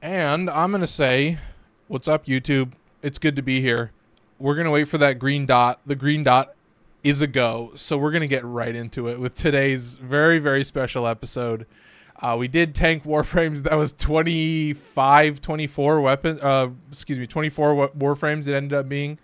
And I'm going to say, what's up, YouTube? It's good to be here. We're going to wait for that green dot. The green dot is a go. So we're going to get right into it with today's very, very special episode. We did tank Warframes. That was 24 Warframes it ended up being.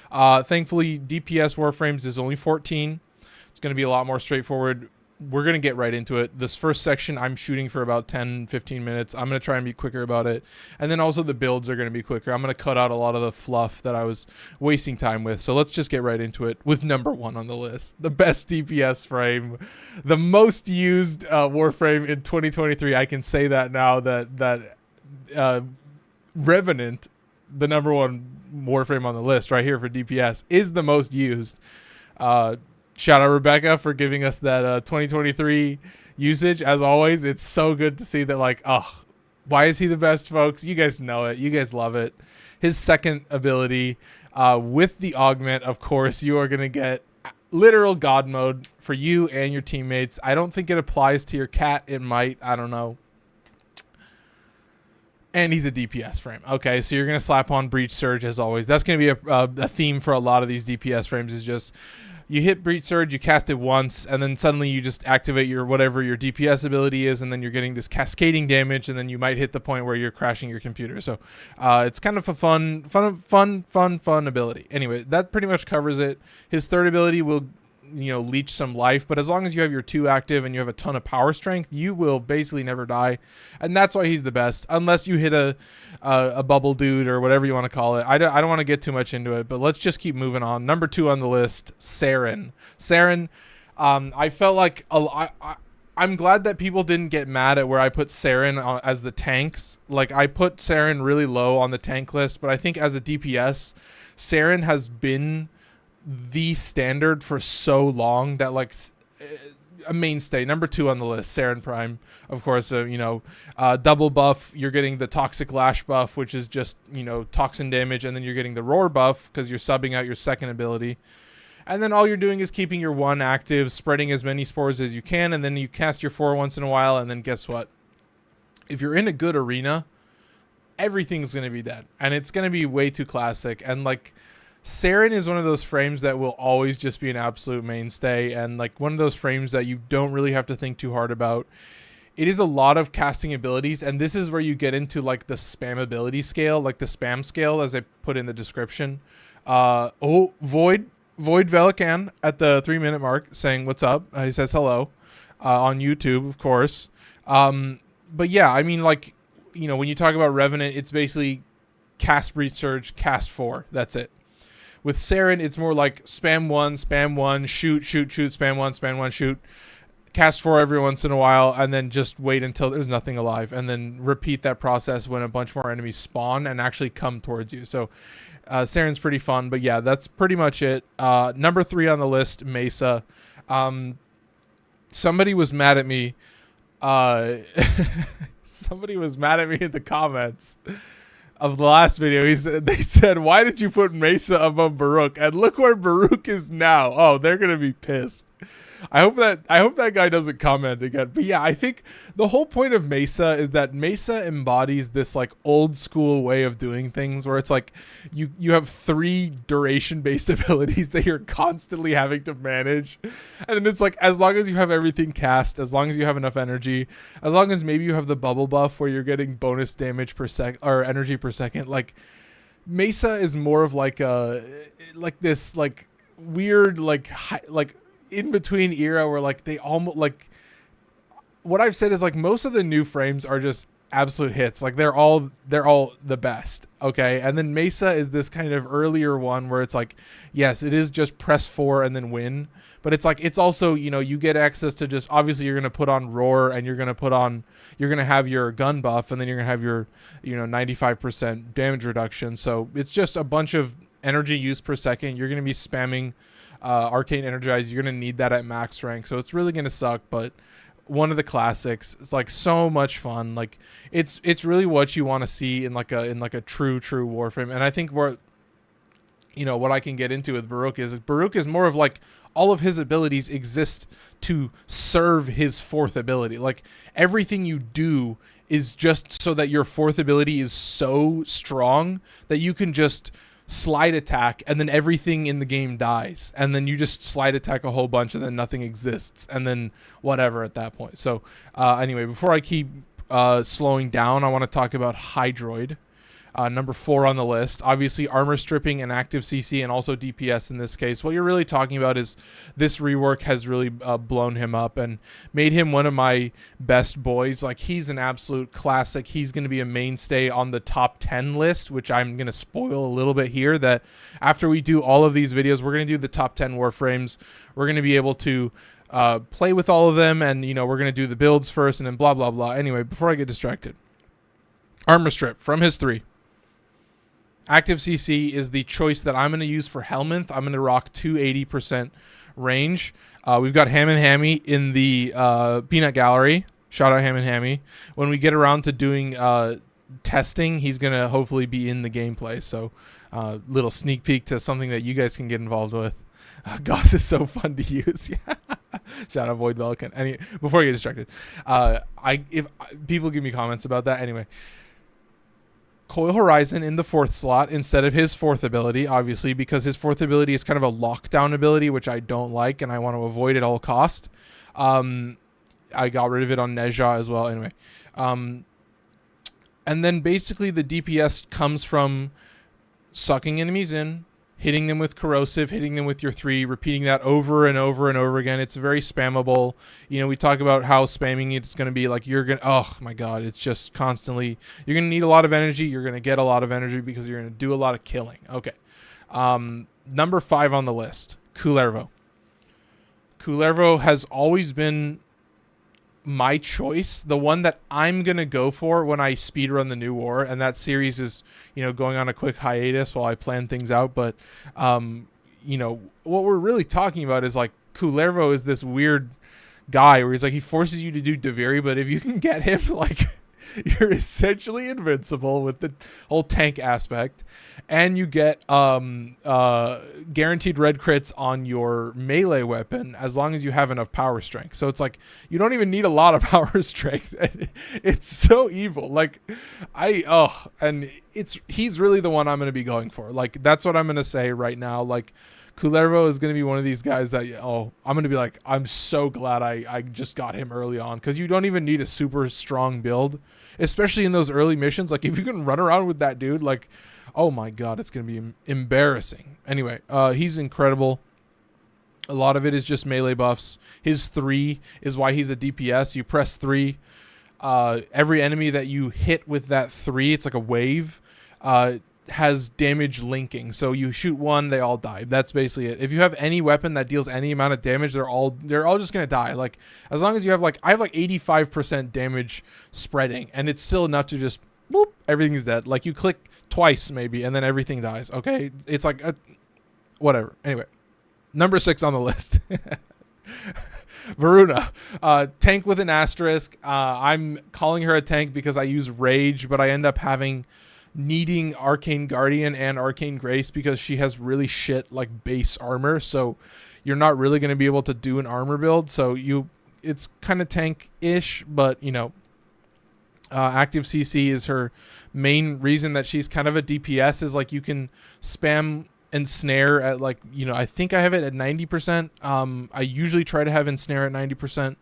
Thankfully, DPS Warframes is only 14. It's going to be a lot more straightforward. We're going to get right into it. This first section, I'm shooting for about 10-15 minutes. I'm going to try and be quicker about it. And then also the builds are going to be quicker. I'm going to cut out a lot of the fluff that I was wasting time with. So let's just get right into it with number 1 on the list. The best DPS frame. The most used Warframe in 2023. I can say that now that Revenant, the number 1 Warframe on the list right here for DPS, is the most used. Shout out Rebecca for giving us that 2023 usage. As always, it's so good to see that, like, oh, why is he the best, folks? You guys know it. You guys love it. His second ability with the augment, of course, you are going to get literal God mode for you and your teammates. I don't think it applies to your cat. It might. I don't know. And he's a DPS frame. Okay, so you're going to slap on Breach Surge as always. That's going to be a theme for a lot of these DPS frames, is just you hit Breach Surge, you cast it once, and then suddenly you just activate your whatever your DPS ability is, and then you're getting this cascading damage, and then you might hit the point where you're crashing your computer. So it's kind of a fun ability. Anyway, that pretty much covers it. His third ability will, leech some life, but as long as you have your 2 active and you have a ton of power strength, you will basically never die, and that's why he's the best, unless you hit a bubble dude or whatever you want to call it. I don't want to get too much into it, but let's just keep moving on. Number 2 on the list, Saryn. I felt like I'm glad that people didn't get mad at where I put Saryn as the tanks. Like, I put Saryn really low on the tank list, but I think as a DPS, Saryn has been the standard for so long that, like, a mainstay. Number 2 on the list, Saryn Prime, of course. Double buff, you're getting the Toxic Lash buff, which is just toxin damage, and then you're getting the Roar buff because you're subbing out your second ability, and then all you're doing is keeping your 1 active, spreading as many spores as you can, and then you cast your 4 once in a while, and then guess what, if you're in a good arena, everything's going to be dead, and it's going to be way too classic. And, like, Saryn is one of those frames that will always just be an absolute mainstay, and, like, one of those frames that you don't really have to think too hard about. It is a lot of casting abilities, and this is where you get into, like, the spam ability scale, like the spam scale, as I put in the description. Void Velican at the 3-minute mark saying what's up. He says hello on YouTube, of course. But yeah, I mean, like, when you talk about Revenant, it's basically cast Breach Surge, cast 4. That's it. With Saryn, it's more like spam 1, shoot, spam 1, shoot, cast 4 every once in a while, and then just wait until there's nothing alive, and then repeat that process when a bunch more enemies spawn and actually come towards you. So Saryn's pretty fun, but yeah, that's pretty much it. Number 3 on the list, Mesa. Somebody was mad at me. Somebody was mad at me in the comments of the last video. They said, why did you put Mesa above Baruuk? And look where Baruuk is now. Oh, they're gonna be pissed. I hope that guy doesn't comment again. But yeah, I think the whole point of Mesa is that Mesa embodies this, like, old school way of doing things where it's like you have 3 duration based abilities that you're constantly having to manage, and then it's like, as long as you have everything cast, as long as you have enough energy, as long as maybe you have the bubble buff where you're getting bonus damage per sec or energy per second, like, Mesa is more of like this weird in between era where, like, they almost, like, what I've said is, like, most of the new frames are just absolute hits. Like, they're all the best. Okay. And then Mesa is this kind of earlier one where it's like, yes, it is just press 4 and then win, but it's like, it's also, you get access to just, obviously you're going to put on Roar, and you're going to have your gun buff, and then you're going to have your, 95% damage reduction. So it's just a bunch of energy use per second. You're going to be spamming Arcane Energize. You're gonna need that at max rank, so it's really gonna suck, but one of the classics. It's, like, so much fun. Like, it's really what you want to see in like a true Warframe. And I think what I can get into with Baruuk is more of, like, all of his abilities exist to serve his 4th ability. Like, everything you do is just so that your fourth ability is so strong that you can just slide attack and then everything in the game dies, and then you just slide attack a whole bunch and then nothing exists, and then whatever at that point. So anyway, before I keep slowing down, I want to talk about Hydroid. Number 4 on the list. Obviously, armor stripping and active CC, and also DPS in this case. What you're really talking about is this rework has really blown him up and made him one of my best boys. Like, he's an absolute classic. He's going to be a mainstay on the top 10 list, which I'm going to spoil a little bit here, that after we do all of these videos, we're going to do the top 10 Warframes. We're going to be able to play with all of them, and, you know, we're going to do the builds first, and then blah, blah, blah. Anyway, before I get distracted. Armor strip from his 3. Active CC is the choice that I'm going to use for Helminth. I'm going to rock 280% range. We've got Ham and Hammy in the peanut gallery. Shout out Ham and Hammy. When we get around to doing testing, he's going to hopefully be in the gameplay. So little sneak peek to something that you guys can get involved with. Goss is so fun to use. Shout out Void Belkin. Anyway, before I get distracted, if people give me comments about that, anyway. Coil Horizon in the 4th slot instead of his 4th ability, obviously, because his 4th ability is kind of a lockdown ability, which I don't like, and I want to avoid at all cost. I got rid of it on Neja as well, anyway. And then basically the DPS comes from sucking enemies in, hitting them with corrosive, hitting them with your 3, repeating that over and over and over again. It's very spammable. You know, we talk about how spamming it's going to be. Like, you're going to, oh my God, it's just constantly, you're going to need a lot of energy. You're going to get a lot of energy because you're going to do a lot of killing. Okay. Number 5 on the list, Kullervo. Kullervo has always been my choice, the one that I'm going to go for when I speedrun the new war, and that series is, you know, going on a quick hiatus while I plan things out. But, you know, what we're really talking about is, like, Kullervo is this weird guy where he's like, he forces you to do Deviri, but if you can get him, like, you're essentially invincible with the whole tank aspect, and you get guaranteed red crits on your melee weapon as long as you have enough power strength. So it's like you don't even need a lot of power strength. It's so evil. Like, and he's really the one I'm going to be going for. Like, that's what I'm going to say right now. Like, Kullervo is going to be one of these guys that, I'm going to be like, I'm so glad I just got him early on, because you don't even need a super strong build, especially in those early missions. Like, if you can run around with that dude, like, oh my God, it's going to be embarrassing. Anyway, he's incredible. A lot of it is just melee buffs. His 3 is why he's a DPS. You press 3. Every enemy that you hit with that 3, it's like a wave, has damage linking. So you shoot one, they all die. That's basically it. If you have any weapon that deals any amount of damage, they're all just gonna die. Like, as long as you have, like, I have like 85% damage spreading, and it's still enough to just boop, everything's dead. Like, you click twice maybe and then everything dies. Okay, it's like whatever. Anyway, number 6 on the list. Voruna, tank with an asterisk. I'm calling her a tank because I use Rage, but I end up needing Arcane Guardian and Arcane Grace because she has really shit, like, base armor. So you're not really going to be able to do an armor build. So it's kind of tank-ish, but, you know, active CC is her main reason that she's kind of a DPS, is like you can spam and snare at, like, you know, I think I have it at 90%. I usually try to have ensnare at 90%.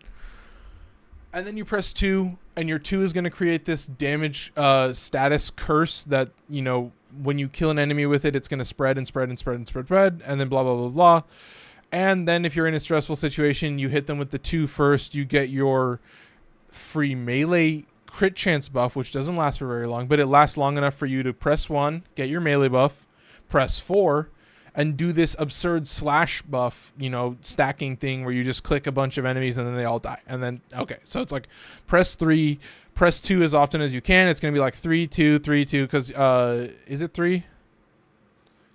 And then you press 2, and your 2 is going to create this damage status curse that, you know, when you kill an enemy with it, it's going to spread and spread and spread and spread, and then blah, blah, blah, blah. And then if you're in a stressful situation, you hit them with the 2 first, you get your free melee crit chance buff, which doesn't last for very long, but it lasts long enough for you to press 1, get your melee buff, press 4, and do this absurd slash buff, you know, stacking thing where you just click a bunch of enemies and then they all die. And then, okay, so it's like press 3, press 2 as often as you can. It's going to be like 3, 2, 3, 2, because, is it 3?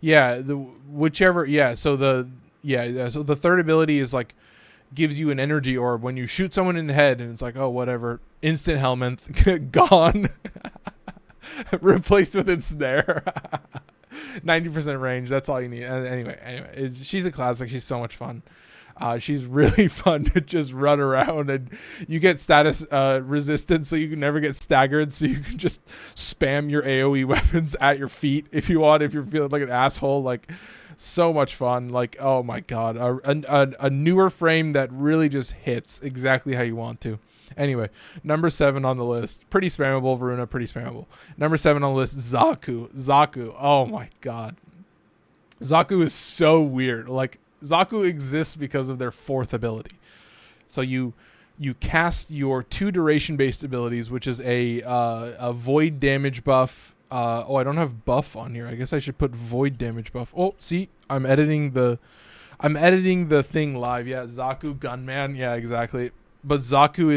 Yeah, whichever, yeah, so the third ability is like, gives you an energy orb when you shoot someone in the head, and it's like, oh, whatever, instant Helminth, gone, replaced with ensnare. 90% range, that's all you need. Anyway, she's a classic. She's so much fun. She's really fun to just run around, and you get status resistance, so you can never get staggered. So you can just spam your AoE weapons at your feet if you want. If you're feeling like an asshole, like so much fun. Like, oh my god, a newer frame that really just hits exactly how you want to. Anyway, number 7 on the list, pretty spammable. Voruna, pretty spammable. Number 7 on the list, Xaku. Oh my god, Xaku is so weird. Like, Xaku exists because of their 4th ability. So you cast your 2 duration-based abilities, which is a void damage buff. Oh, I don't have buff on here. I guess I should put void damage buff. Oh, see, I'm editing the thing live. Yeah, Xaku Gunman. Yeah, exactly. But Xaku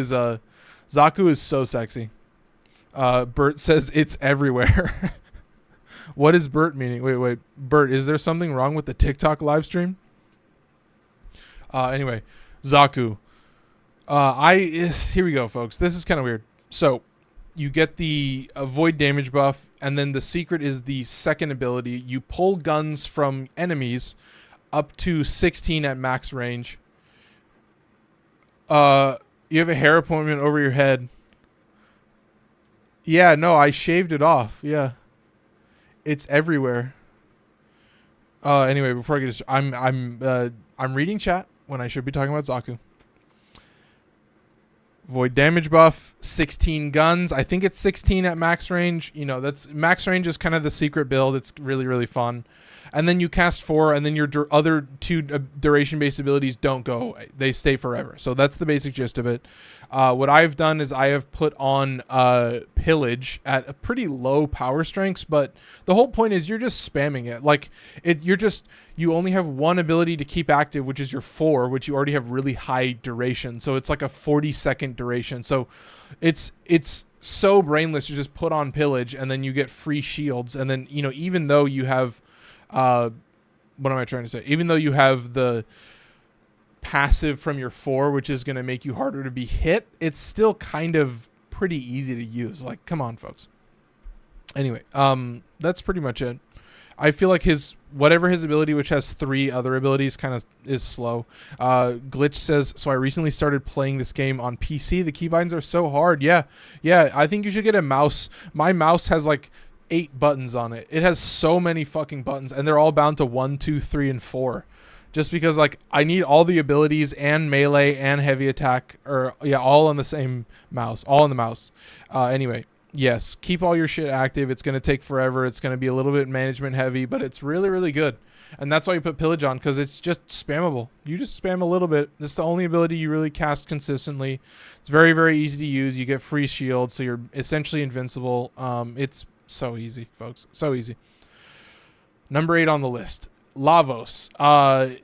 is so sexy. Bert says it's everywhere. What is Bert meaning? Wait, Bert, is there something wrong with the TikTok live stream? Anyway, Xaku. Here we go, folks. This is kind of weird. So, you get the void damage buff, and then the secret is the 2nd ability. You pull guns from enemies up to 16 at max range. You have a hair appointment over your head. Yeah, no, I shaved it off. Yeah. It's everywhere. Anyway, before I get I'm reading chat when I should be talking about Xaku. Void damage buff, 16 guns. I think it's 16 at max range. You know, that's max range is kind of the secret build. It's really, really fun. And then you cast 4, and then your other 2 duration-based abilities don't go away. They stay forever. So that's the basic gist of it. What I've done is I have put on Pillage at a pretty low power strengths, but the whole point is you're just spamming it. Like, you only have 1 ability to keep active, which is your 4, which you already have really high duration. So it's like a 40-second duration. So it's so brainless to just put on Pillage, and then you get free shields. And then, you know, even though you have... what am I trying to say? Even though you have the passive from your 4, which is going to make you harder to be hit, it's still kind of pretty easy to use. Like, come on, folks. Anyway, that's pretty much it. I feel like whatever his ability, which has 3 other abilities, kind of is slow. Glitch says, so I recently started playing this game on PC. The keybinds are so hard. Yeah, I think you should get a mouse. My mouse has like 8 buttons on it. It has so many fucking buttons, and they're all bound to 1, 2, 3, and 4. Just because, like, I need all the abilities and melee and heavy attack, or yeah, all on the same mouse, all on the mouse. Anyway, yes, keep all your shit active. It's going to take forever. It's going to be a little bit management heavy, but it's really, really good. And that's why you put Pillage on, because it's just spammable. You just spam a little bit. It's the only ability you really cast consistently. It's very, very easy to use. You get free shields, so you're essentially invincible. It's so easy, folks. So easy. Number 8 on the list, Lavos.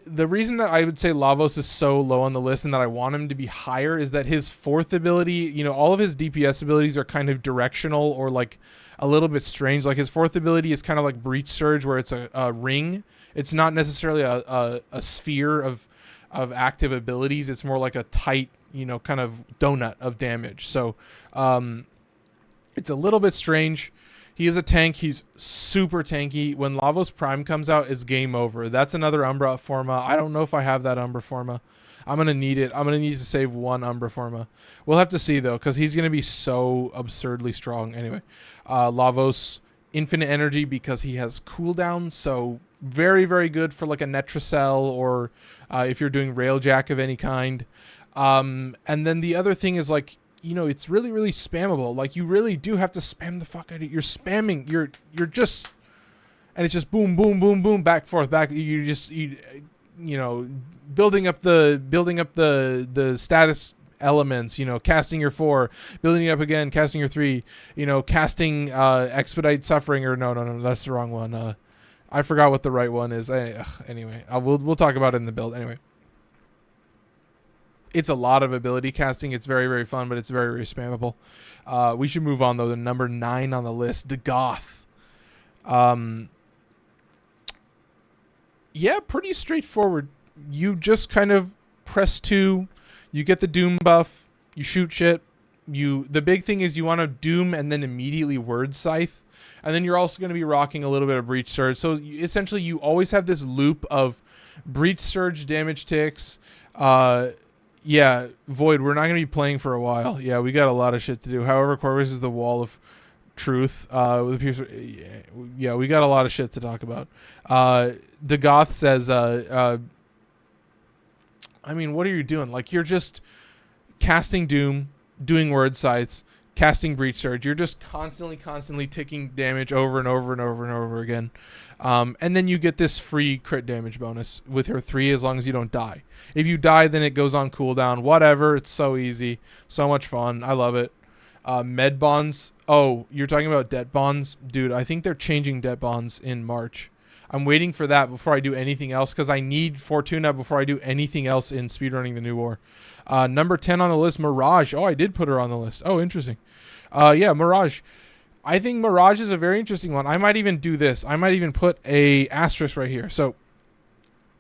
The reason that I would say Lavos is so low on the list and that I want him to be higher is that his 4th ability, you know, all of his DPS abilities are kind of directional or like a little bit strange. Like his 4th ability is kind of like Breach Surge, where it's a ring. It's not necessarily a sphere of active abilities. It's more like a tight, you know, kind of donut of damage. So it's a little bit strange. He is a tank. He's super tanky. When Lavos Prime comes out, it's game over. That's another Umbra Forma. I don't know if I have that Umbra Forma. I'm going to need it. I'm going to need to save 1 Umbra Forma. We'll have to see, though, because he's going to be so absurdly strong. Anyway, Lavos, infinite energy because he has cooldown. So very, very good for like a Netracell or if you're doing Railjack of any kind. And then the other thing is like, you know, it's really, really spammable. Like, you really do have to spam the fuck out of it. You're spamming. You're just, and it's just boom, boom, boom, boom, back, forth, back. You know, building up the status elements. You know, casting your 4, building it up again, casting your 3. You know, casting expedite suffering. Or no, that's the wrong one. I forgot what the right one is. Anyway, we'll talk about it in the build. Anyway. It's a lot of ability casting. It's very, very fun, but it's very, very spammable. We should move on, though, to number 9 on the list, Dagath. Yeah, pretty straightforward. You just kind of press 2. You get the Doom buff. You shoot shit. The big thing is you want to Doom and then immediately Word Scythe. And then you're also going to be rocking a little bit of Breach Surge. So essentially, you always have this loop of Breach Surge damage ticks, Yeah, Void, we're not going to be playing for a while. Yeah, we got a lot of shit to do. However, Qorvex is the wall of truth. Yeah, we got a lot of shit to talk about. Dagath says, I mean, what are you doing? Like, you're just casting Doom, doing word sights, casting Breach Surge. You're just constantly taking damage over and over again. And then you get this free crit damage bonus with her 3 as long as you don't die. If you die, then it goes on cooldown. Whatever. It's so easy. So much fun. I love it. Med bonds. Oh, you're talking about debt bonds? Dude, I think they're changing debt bonds in March. I'm waiting for that before I do anything else because I need Fortuna before I do anything else in speedrunning the New War. Number 10 on the list, Mirage. Oh, I did put her on the list. Oh, interesting. Yeah, Mirage. I think Mirage is a very interesting one. I might even do this. I might even put a asterisk right here. So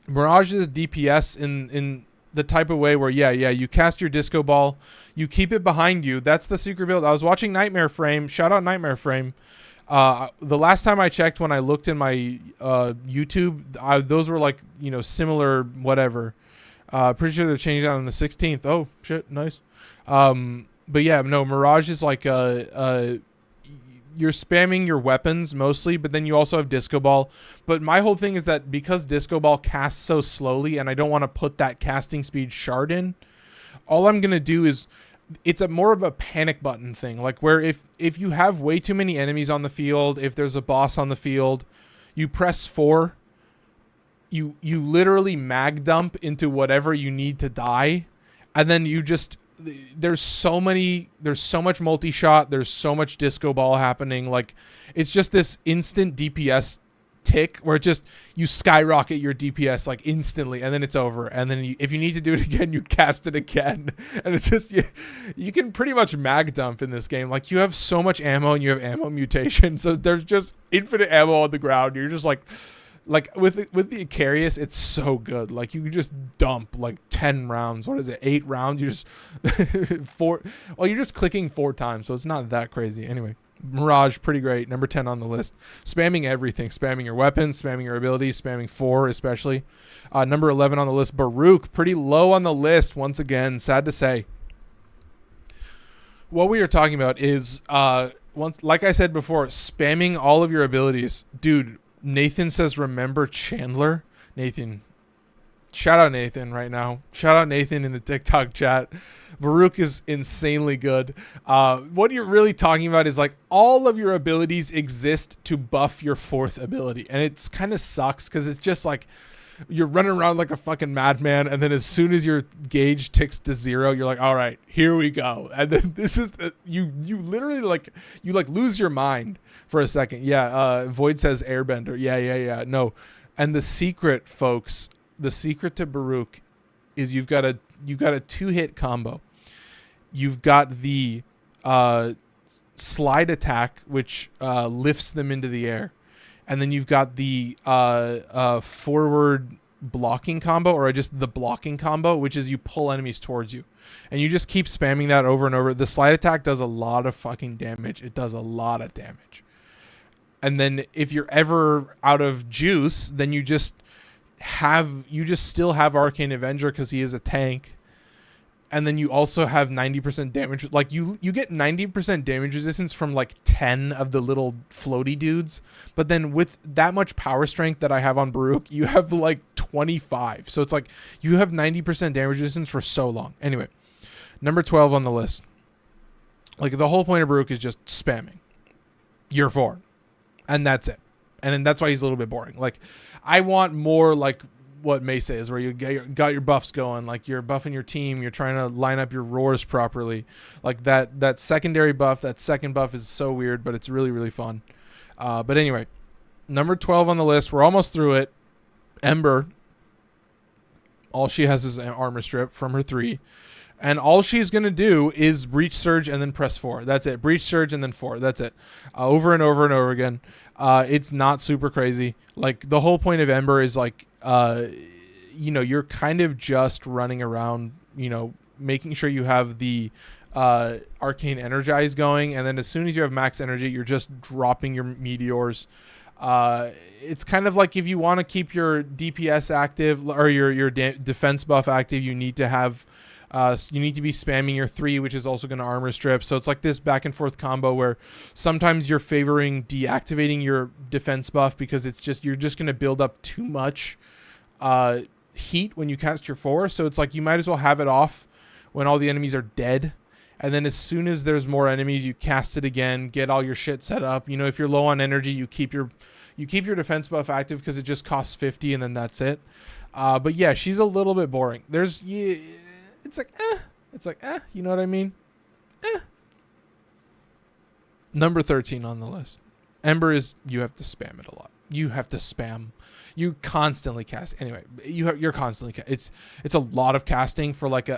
Mirage is DPS in the type of way where, yeah, you cast your disco ball, you keep it behind you. That's the secret build. I was watching Nightmare Frame. Shout out Nightmare Frame. The last time I checked when I looked in my YouTube, those were like, similar whatever. Pretty sure they're changing that on the 16th. Oh, shit. Nice. But yeah, no, Mirage is like you're spamming your weapons mostly, but then you also have Disco Ball. But my whole thing is that because Disco Ball casts so slowly and I don't want to put that casting speed shard in, all I'm going to do is it's more of a panic button thing. Like where if you have way too many enemies on the field, if there's a boss on the field, you press 4, you literally mag dump into whatever you need to die, and then you just... There's so much multi-shot, there's so much disco ball happening. Like it's just this instant DPS tick where it just you skyrocket your DPS like instantly, and then it's over. And then if you need to do it again, you cast it again, and it's just you can pretty much mag dump in this game. Like you have so much ammo and you have ammo mutation, so there's just infinite ammo on the ground. You're just like with the Icarius, it's so good. Like you can just dump like 10 rounds. What is it? 8 rounds. You just 4. Well, you're just clicking 4 times, so it's not that crazy. Anyway, Mirage, pretty great. Number 10 on the list. Spamming everything. Spamming your weapons, spamming your abilities, spamming 4 especially. Number 11 on the list, Baruuk. Pretty low on the list once again. Sad to say. What we are talking about is like I said before, spamming all of your abilities, dude. Nathan says, remember Chandler? Nathan. Shout out Nathan right now. Shout out Nathan in the TikTok chat. Baruuk is insanely good. What you're really talking about is like all of your abilities exist to buff your 4th ability. And it's kind of sucks because it's just like you're running around like a fucking madman. And then as soon as your gauge ticks to 0, you're like, all right, here we go. And then this is you literally like lose your mind for a second. Yeah. Void says airbender. Yeah. No. And the secret, folks, the secret to Baruuk is you've got a 2-hit combo. You've got the slide attack, which lifts them into the air. And then you've got the forward blocking combo, or just the blocking combo, which is you pull enemies towards you. And you just keep spamming that over and over. The slide attack does a lot of fucking damage. It does a lot of damage. And then if you're ever out of juice, then you just still have Arcane Avenger because he is a tank. And then you also have 90% damage. Like you get 90% damage resistance from like 10 of the little floaty dudes. But then with that much power strength that I have on Baruuk, you have like 25. So it's like you have 90% damage resistance for so long. Anyway, number 12 on the list. Like the whole point of Baruuk is just spamming. Year 4. And that's it. And then that's why he's a little bit boring. Like I want more like what Mesa is, where you got your buffs going, like you're buffing your team, you're trying to line up your roars properly. Like that secondary buff, that second buff is so weird, but it's really, really fun. But anyway, number 12 on the list, we're almost through it. Ember. All she has is an armor strip from her 3. And all she's going to do is Breach Surge and then press 4. That's it. Breach Surge and then 4. That's it. Over and over and over again. It's not super crazy. Like the whole point of Ember is like, you're kind of just running around, making sure you have the Arcane Energize going. And then as soon as you have max energy, you're just dropping your meteors. It's kind of like if you want to keep your DPS active or your defense buff active, you need to have you need to be spamming your 3, which is also going to armor strip. So it's like this back and forth combo where sometimes you're favoring deactivating your defense buff because you're just going to build up too much heat when you cast your 4. So it's like you might as well have it off when all the enemies are dead. And then as soon as there's more enemies, you cast it again, get all your shit set up. You know, if you're low on energy, you keep your defense buff active because it just costs 50 and then that's it. But yeah, she's a little bit boring. It's like, you know what I mean? Number 13 on the list. Ember is, you have to spam it a lot. You have to spam. You constantly cast. Anyway, you're constantly, it's a lot of casting for like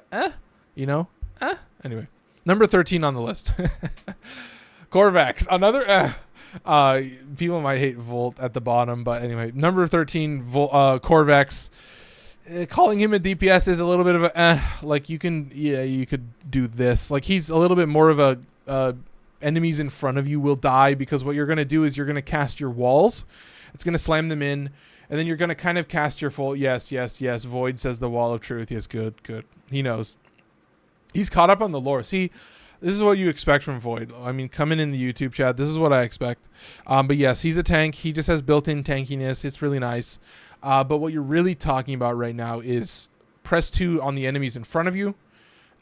you know? Anyway. Number 13 on the list. Qorvex, another people might hate Volt at the bottom, but anyway, number 13, Qorvex. Calling him a DPS is a little bit of a like you could do this. Like he's a little bit more of a enemies in front of you will die because what you're going to do is you're going to cast your walls. It's going to slam them in, and then you're going to kind of cast your full yes. Void says the wall of truth. Yes, good. He knows. He's caught up on the lore. See, this is what you expect from Void. I mean, coming in the YouTube chat, this is what I expect. But yes, he's a tank. He just has built-in tankiness. It's really nice. But what you're really talking about right now is press 2 on the enemies in front of you.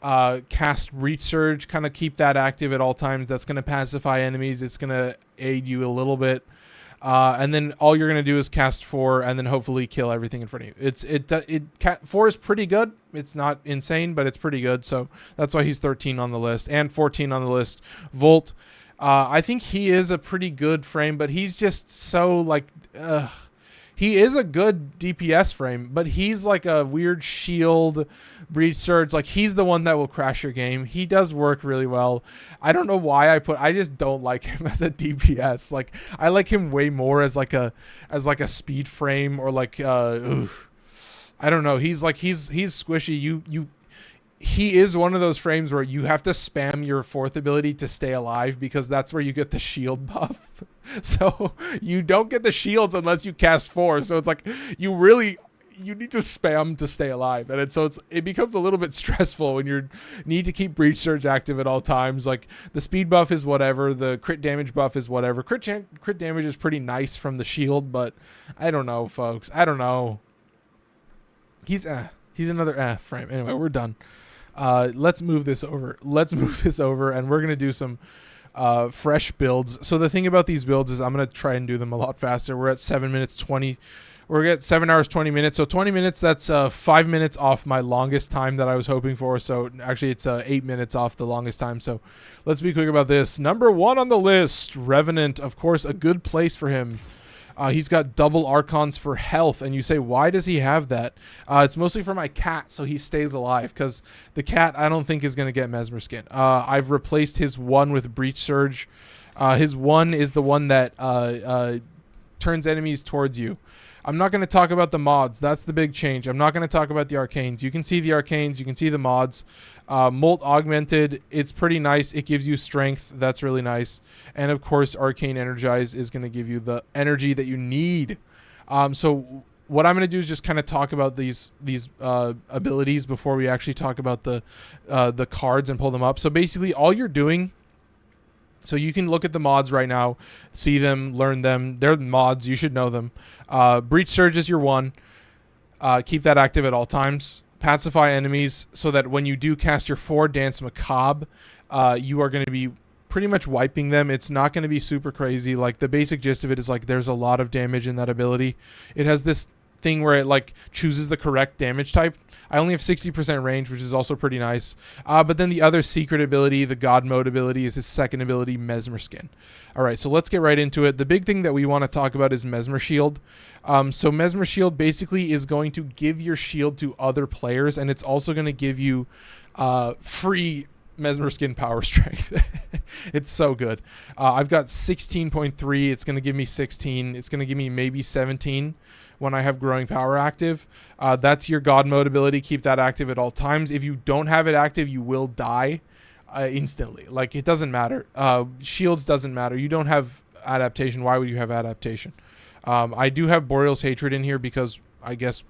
Cast Reach Surge. Kind of keep that active at all times. That's going to pacify enemies. It's going to aid you a little bit. And then all you're going to do is cast 4 and then hopefully kill everything in front of you. 4 is pretty good. It's not insane, but it's pretty good. So that's why he's 13 on the list and 14 on the list. Volt. I think he is a pretty good frame, but he's just so like, he is a good DPS frame, but he's like a weird shield breach surge. Like he's the one that will crash your game. He does work really well. I don't know why I just don't like him as a DPS. Like I like him way more as like a speed frame or like I don't know. He's squishy. He is one of those frames where you have to spam your 4th ability to stay alive because that's where you get the shield buff. So you don't get the shields unless you cast 4. So it's like you need to spam to stay alive. And it becomes a little bit stressful when you need to keep Breach Surge active at all times. Like the speed buff is whatever. The crit damage buff is whatever. Crit damage is pretty nice from the shield, but I don't know, folks. I don't know. He's another frame. Anyway, we're done. Let's move this over. And we're going to do some fresh builds. So the thing about these builds is I'm going to try and do them a lot faster. We're at 7 minutes 20. We're at 7 hours 20 minutes. So 20 minutes, that's 5 minutes off my longest time that I was hoping for. So actually it's 8 minutes off the longest time. So let's be quick about this. Number 1 on the list, Revenant. Of course, a good place for him. He's got double Archons for health, and you say, why does he have that? It's mostly for my cat, so he stays alive, because the cat, I don't think, is going to get Mesmer Skin. I've replaced his 1 with Breach Surge. His 1 is the one that turns enemies towards you. I'm not going to talk about the mods. That's the big change. I'm not going to talk about the arcanes. You can see the arcanes. You can see the mods. Molt Augmented, it's pretty nice. It gives you strength. That's really nice. And of course, Arcane Energize is going to give you the energy that you need. So what I'm going to do is just kind of talk about these abilities before we actually talk about the cards and pull them up. So basically, all you're doing... So you can look at the mods right now, see them, learn them. They're mods. You should know them. Breach Surge is your 1. Keep that active at all times. Pacify enemies so that when you do cast your 4 Dance Macabre, you are going to be pretty much wiping them. It's not going to be super crazy. Like the basic gist of it is like there's a lot of damage in that ability. It has this thing where it like chooses the correct damage type. I only have 60% range, which is also pretty nice. But then the other secret ability, the God Mode ability, is his second ability, Mesmer Skin. All right, so let's get right into it. The big thing that we want to talk about is Mesmer Shield. So Mesmer Shield basically is going to give your shield to other players, and it's also going to give you free Mesmer Skin power strength. It's so good. I've got 16.3. It's going to give me 16. It's going to give me maybe 17 when I have growing power active. That's your God Mode ability. Keep that active at all times. If you don't have it active, you will die instantly. Like, it doesn't matter. Shields doesn't matter. You don't have adaptation. Why would you have adaptation? I do have Boreal's Hatred in here because I guess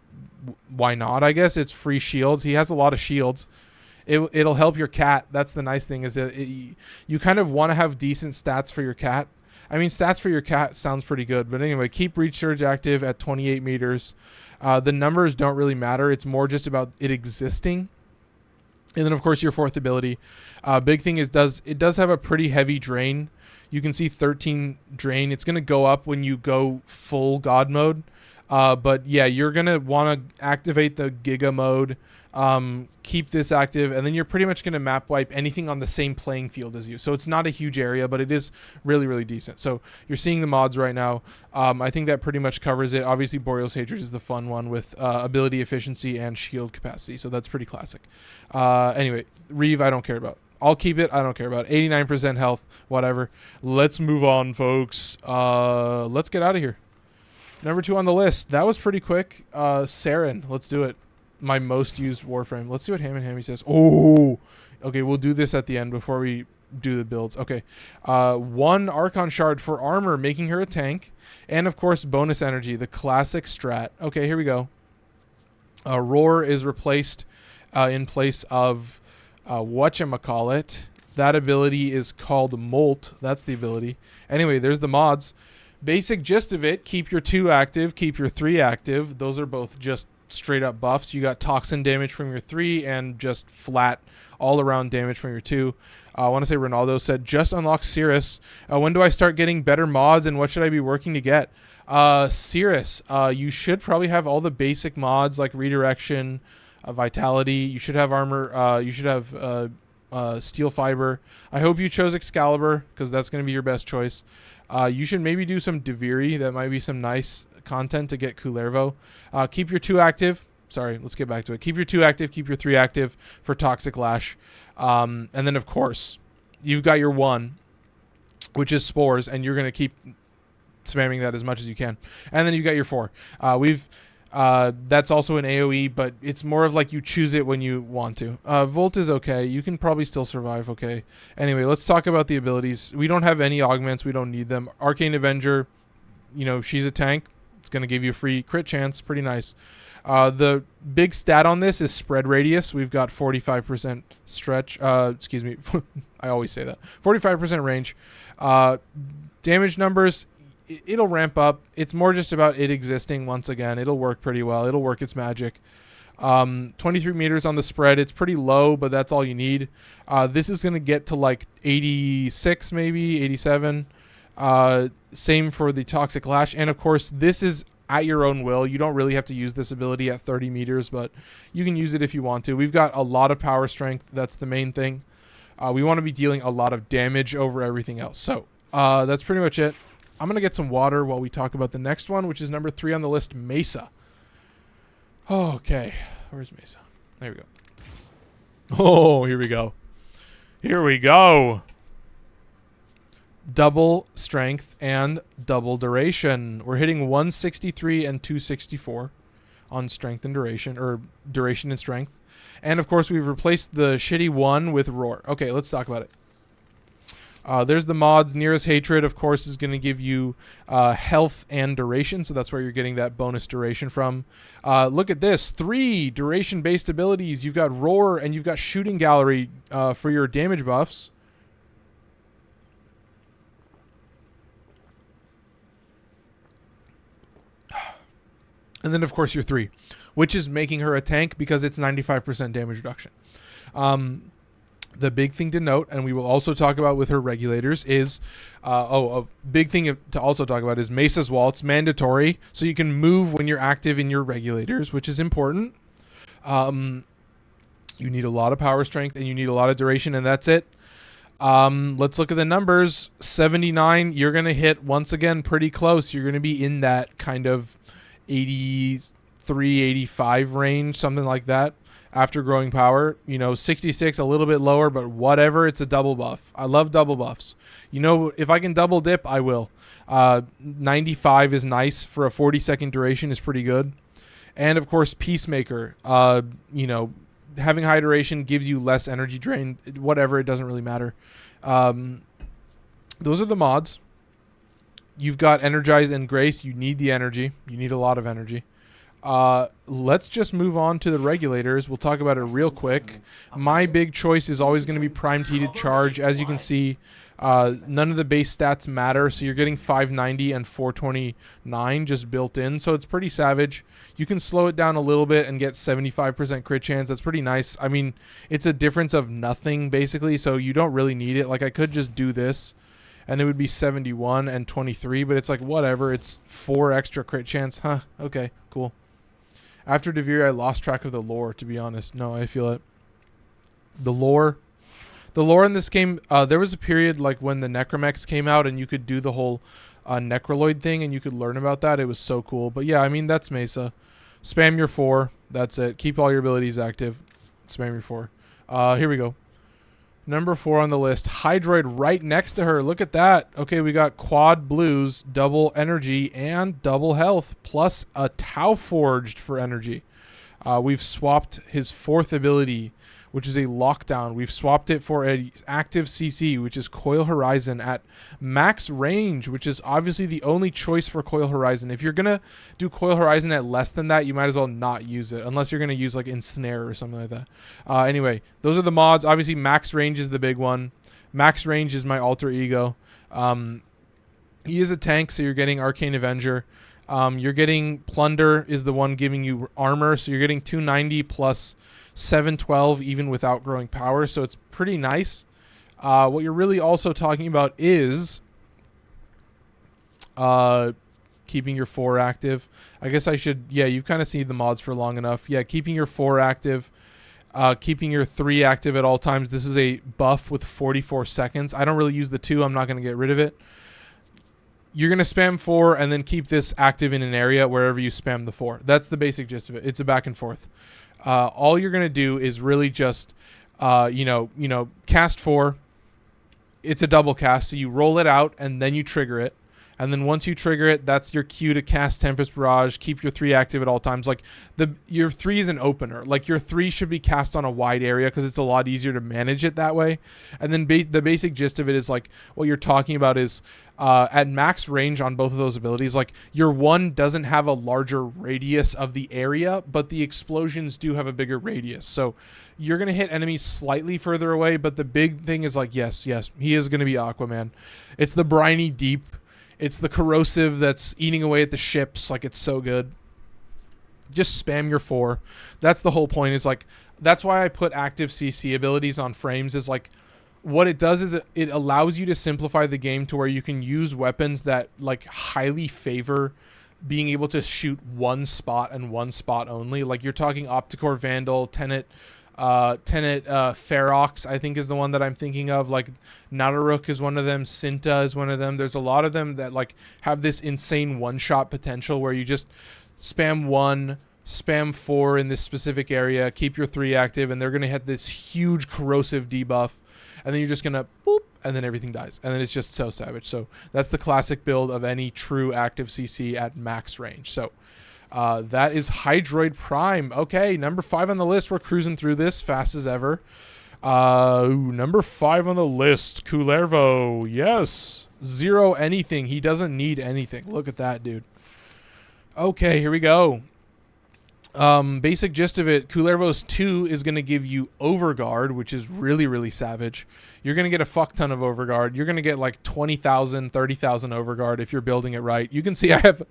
why not? I guess it's free shields. He has a lot of shields. It'll help your cat. That's the nice thing, is that you kind of want to have decent stats for your cat. I mean, stats for your cat sounds pretty good, but anyway, keep Reach Surge active at 28 meters. The numbers don't really matter. It's more just about it existing. And then, of course, your fourth ability. Big thing is it does have a pretty heavy drain. You can see 13 drain. It's going to go up when you go full God mode. But yeah, you're going to want to activate the Giga mode. Keep this active, and then you're pretty much going to map wipe anything on the same playing field as you. So it's not a huge area, but it is really, really decent. So you're seeing the mods right now. I think that pretty much covers it. Obviously, Boreal's Hatred is the fun one with ability efficiency and shield capacity. So that's pretty classic. Anyway, Reeve, I don't care about. I'll keep it. I don't care about 89% health, whatever. Let's move on, folks. Let's get out of here. Number 2 on the list. That was pretty quick. Saryn, let's do it. My most used Warframe. Let's see what Hammy says. Oh, okay. We'll do this at the end before we do the builds. Okay. 1 Archon Shard for armor, making her a tank. And, of course, bonus energy, the classic strat. Okay, here we go. Roar is replaced in place of whatchamacallit. That ability is called Molt. That's the ability. Anyway, there's the mods. Basic gist of it, keep your 2 active, keep your 3 active. Those are both just straight up buffs. You got toxin damage from your 3 and just flat all around damage from your 2. I want to say Ronaldo said, just unlock Cirrus. When do I start getting better mods, and what should I be working to get? Cirrus, you should probably have all the basic mods like redirection, vitality. You should have armor. You should have steel fiber. I hope you chose Excalibur because that's going to be your best choice. You should maybe do some Deviri. That might be some nice content to get Kullervo. Keep your 2 active. Sorry, let's get back to it. Keep your 2 active. Keep your 3 active for Toxic Lash. And then, of course, you've got your 1, which is Spores, and you're going to keep spamming that as much as you can. And then you got your 4. That's also an AoE, but it's more of like you choose it when you want to. Volt is okay. You can probably still survive okay. Anyway, let's talk about the abilities. We don't have any augments. We don't need them. Arcane Avenger, you know, she's a tank. It's going to give you a free crit chance. Pretty nice. The big stat on this is spread radius. We've got 45% stretch. Excuse me. I always say that. 45% range. Damage numbers, it'll ramp up. It's more just about it existing once again. It'll work pretty well. It'll work its magic. 23 meters on the spread. It's pretty low, but that's all you need. This is going to get to like 86, maybe 87. Same for the Toxic Lash. And of course, this is at your own will. You don't really have to use this ability at 30 meters, but you can use it if you want to. We've got a lot of power strength. That's the main thing. We want to be dealing a lot of damage over everything else. So that's pretty much it. I'm going to get some water while we talk about the next one, which is number 3 on the list, Mesa. Oh, okay. Where's Mesa? There we go. Oh, here we go. Here we go. Double strength and double duration. We're hitting 163 and 264 on strength and duration, or duration and strength. And of course, we've replaced the shitty 1 with Roar. Okay, let's talk about it. There's the mods. Nearest Hatred, of course, is going to give you health and duration. So that's where you're getting that bonus duration from. Look at this. 3 duration-based abilities. You've got Roar and you've got Shooting Gallery for your damage buffs. And then, of course, your 3, which is making her a tank because it's 95% damage reduction. The big thing to note, and we will also talk about with her regulators, is a big thing to also talk about is Mesa's Waltz, mandatory, so you can move when you're active in your regulators, which is important. You need a lot of power strength and you need a lot of duration, and that's it. Let's look at the numbers. 79, you're going to hit, once again, pretty close. You're going to be in that kind of 83, 85 range, something like that. After growing power, 66, a little bit lower, but whatever, it's a double buff. I love double buffs. If I can double dip, I will. 95 is nice for a 40-second duration is pretty good. And of course, Peacemaker, having high duration gives you less energy drain, whatever, it doesn't really matter. Those are the mods. You've got Energize and Grace. You need the energy. You need a lot of energy. Let's just move on to the regulators. We'll talk about it real quick. My big choice is always going to be Primed Heated Charge. As you can see, none of the base stats matter, so you're getting 590 and 429 just built in, so it's pretty savage. You can slow it down a little bit and get 75% crit chance. That's pretty nice. I mean, it's a difference of nothing, basically, so you don't really need it. Like, I could just do this, and it would be 71 and 23, but it's like, whatever. It's 4 extra crit chance. Huh, okay, cool. After Devere, I lost track of the lore, to be honest. No, I feel it. The lore in this game, there was a period like when the Necromex came out and you could do the whole Necroloid thing and you could learn about that. It was so cool. But yeah, I mean, that's Mesa. Spam your 4. That's it. Keep all your abilities active. Spam your 4. Here we go. Number 4 on the list. Hydroid right next to her. Look at that. Okay, we got quad blues, double energy, and double health, plus a Tau Forged for energy. We've swapped his 4th ability, which is a lockdown. We've swapped it for an active CC, which is Coil Horizon at max range, which is obviously the only choice for Coil Horizon. If you're going to do Coil Horizon at less than that, you might as well not use it, unless you're going to use like Ensnare or something like that. Anyway, those are the mods. Obviously, max range is the big one. Max range is my alter ego. He is a tank, so you're getting Arcane Avenger. You're getting Plunder is the one giving you armor, so you're getting 290 plus 712 even without growing power, so it's pretty nice. What you're really also talking about is keeping your 4 active. I guess I should, yeah, you've kind of seen the mods for long enough. Yeah, keeping your 4 active, keeping your 3 active at all times. This is a buff with 44 seconds. I don't really use the 2. I'm not going to get rid of it. You're going to spam 4 and then keep this active in an area wherever you spam the 4. That's the basic gist of it. It's a back and forth. All you're going to do is really just, cast 4. It's a double cast, so you roll it out and then you trigger it. And then once you trigger it, that's your cue to cast Tempest Barrage. Keep your 3 active at all times. Like your 3 is an opener. Like your 3 should be cast on a wide area because it's a lot easier to manage it that way. And then the basic gist of it is like what you're talking about is at max range on both of those abilities. Like your 1 doesn't have a larger radius of the area, but the explosions do have a bigger radius. So you're going to hit enemies slightly further away. But the big thing is like, yes, he is going to be Aquaman. It's the briny deep. It's the corrosive that's eating away at the ships. Like, it's so good. Just spam your 4. That's the whole point. Is like, that's why I put active CC abilities on frames. Is like, what it does is it allows you to simplify the game to where you can use weapons that like highly favor being able to shoot one spot and one spot only. Like, you're talking Opticore Vandal, Tenet, Ferox, I think is the one that I'm thinking of. Like Nadaruk is one of them. Sinta is one of them. There's a lot of them that like have this insane one-shot potential where you just spam 1, spam 4 in this specific area, keep your 3 active, and they're going to hit this huge corrosive debuff, and then you're just going to boop, and then everything dies. And then it's just so savage. So that's the classic build of any true active CC at max range. So that is Hydroid Prime. Okay, number 5 on the list. We're cruising through this fast as ever. Number 5 on the list, Kullervo. Yes. 0 anything. He doesn't need anything. Look at that, dude. Okay, here we go. Basic gist of it, Kullervo's 2 is going to give you Overguard, which is really, really savage. You're going to get a fuck ton of Overguard. You're going to get like 20,000, 30,000 Overguard if you're building it right. You can see I have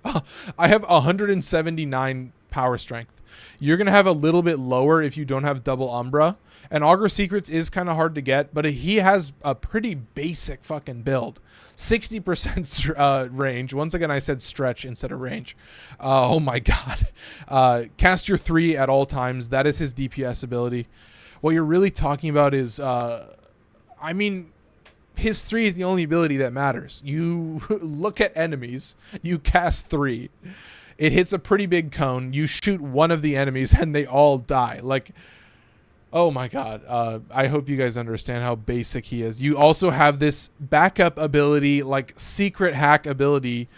179 power strength. You're going to have a little bit lower if you don't have double Umbra. And Augur Secrets is kind of hard to get, but he has a pretty basic fucking build. 60% range. Once again, I said stretch instead of range. Oh my god. Cast your 3 at all times. That is his DPS ability. What you're really talking about is, I mean, his 3 is the only ability that matters. You look at enemies, you cast 3. It hits a pretty big cone. You shoot one of the enemies and they all die. Like, oh my god. I hope you guys understand how basic he is. You also have this backup ability, like secret hack ability,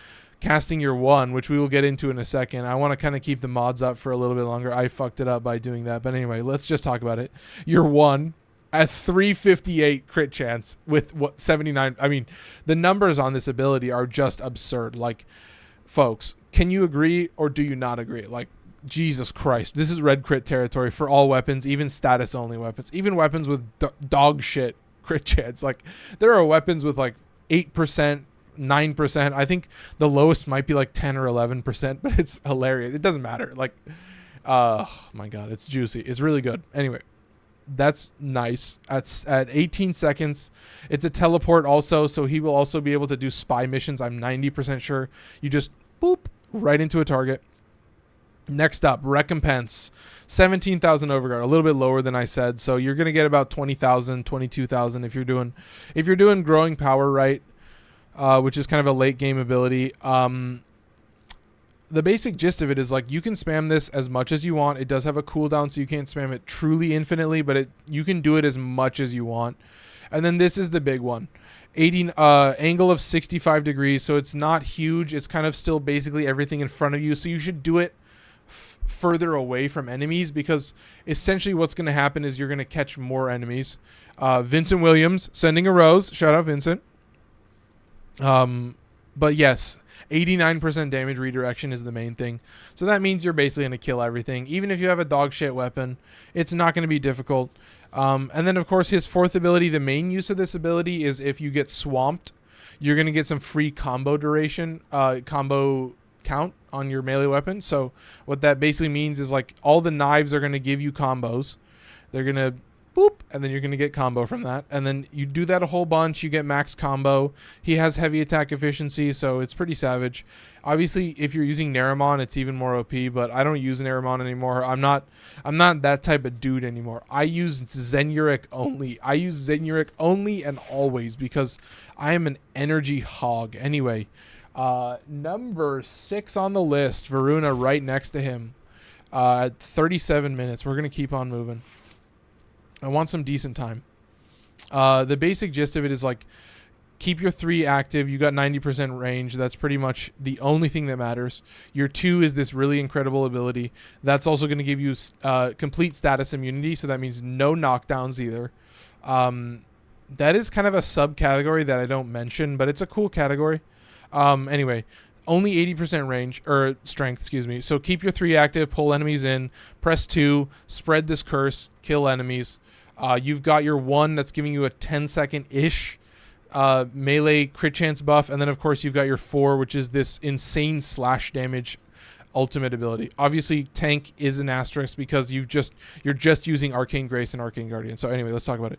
casting your 1, which we will get into in a second. I want to kind of keep the mods up for a little bit longer. I fucked it up by doing that. But anyway, let's just talk about it. Your 1 at 358 crit chance with what 79. I mean, the numbers on this ability are just absurd. Like, folks, can you agree or do you not agree? Like, Jesus Christ, this is red crit territory for all weapons, even status only weapons, even weapons with dog shit crit chance. Like, there are weapons with like 8%, 9%. I think the lowest might be like 10 or 11%, but it's hilarious. It doesn't matter. Like, oh my God, it's juicy. It's really good. Anyway, that's nice. At 18 seconds, it's a teleport also, so he will also be able to do spy missions. I'm 90% sure. You just boop right into a target. Next up, recompense, 17,000 overguard, a little bit lower than I said. So you're gonna get about 20,000, 22,000 if you're doing growing power right, which is kind of a late game ability. The basic gist of it is like you can spam this as much as you want. It does have a cooldown, so you can't spam it truly infinitely, but you can do it as much as you want. And then this is the big one. 80 angle of 65 degrees, so it's not huge. It's kind of still basically everything in front of you, so you should do it further away from enemies, because essentially what's going to happen is you're going to catch more enemies. Vincent Williams sending a rose. Shout out Vincent. But yes, 89% damage redirection is the main thing. So that means you're basically going to kill everything. Even if you have a dog shit weapon, it's not going to be difficult. And then of course his fourth ability, the main use of this ability is if you get swamped, you're going to get some free combo duration, combo count on your melee weapon. So what that basically means is like all the knives are going to give you combos. They're going to boop, and then you're going to get combo from that. And then you do that a whole bunch, you get max combo. He has heavy attack efficiency, so it's pretty savage. Obviously, if you're using Naramon, it's even more OP, but I don't use Naramon anymore. I'm not that type of dude anymore. I use Zenuric only. I use Zenuric only and always because I am an energy hog. Anyway, number 6 on the list, Voruna right next to him at 37 minutes. We're going to keep on moving. I want some decent time. The basic gist of it is like keep your 3 active. You got 90% range. That's pretty much the only thing that matters. Your 2 is this really incredible ability. That's also going to give you complete status immunity. So that means no knockdowns either. That is kind of a subcategory that I don't mention, but it's a cool category. Anyway, only 80% range or strength, excuse me. So keep your 3 active, pull enemies in, press 2, spread this curse, kill enemies. You've got your 1 that's giving you a 10-second-ish melee crit chance buff. And then, of course, you've got your 4, which is this insane slash damage ultimate ability. Obviously, tank is an asterisk because you're just using Arcane Grace and Arcane Guardian. So anyway, let's talk about it.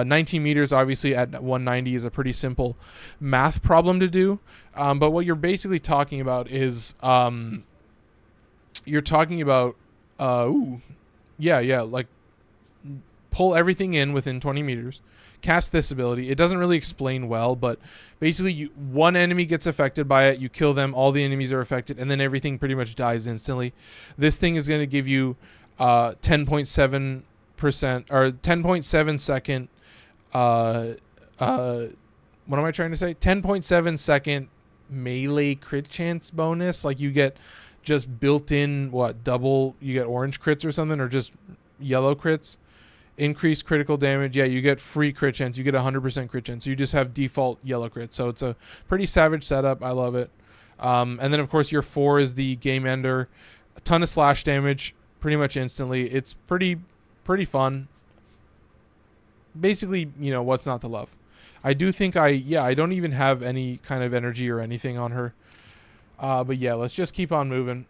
19 meters, obviously, at 190 is a pretty simple math problem to do. But what you're basically talking about is you're talking about, like pull everything in within 20 meters, cast this ability. It doesn't really explain well, but basically one enemy gets affected by it, you kill them, all the enemies are affected, and then everything pretty much dies instantly. This thing is going to give you 10.7% or 10.7 second what am I trying to say? 10.7 second melee crit chance bonus. Like you get just built in double, you get orange crits or something, or just yellow crits. Increased critical damage. Yeah, you get free crit chance. You get 100% crit chance. You just have default yellow crit. So it's a pretty savage setup. I love it. And then, of course, your 4 is the game ender. A ton of slash damage pretty much instantly. It's pretty fun. Basically, what's not to love? I do think I don't even have any kind of energy or anything on her. But yeah, let's just keep on moving.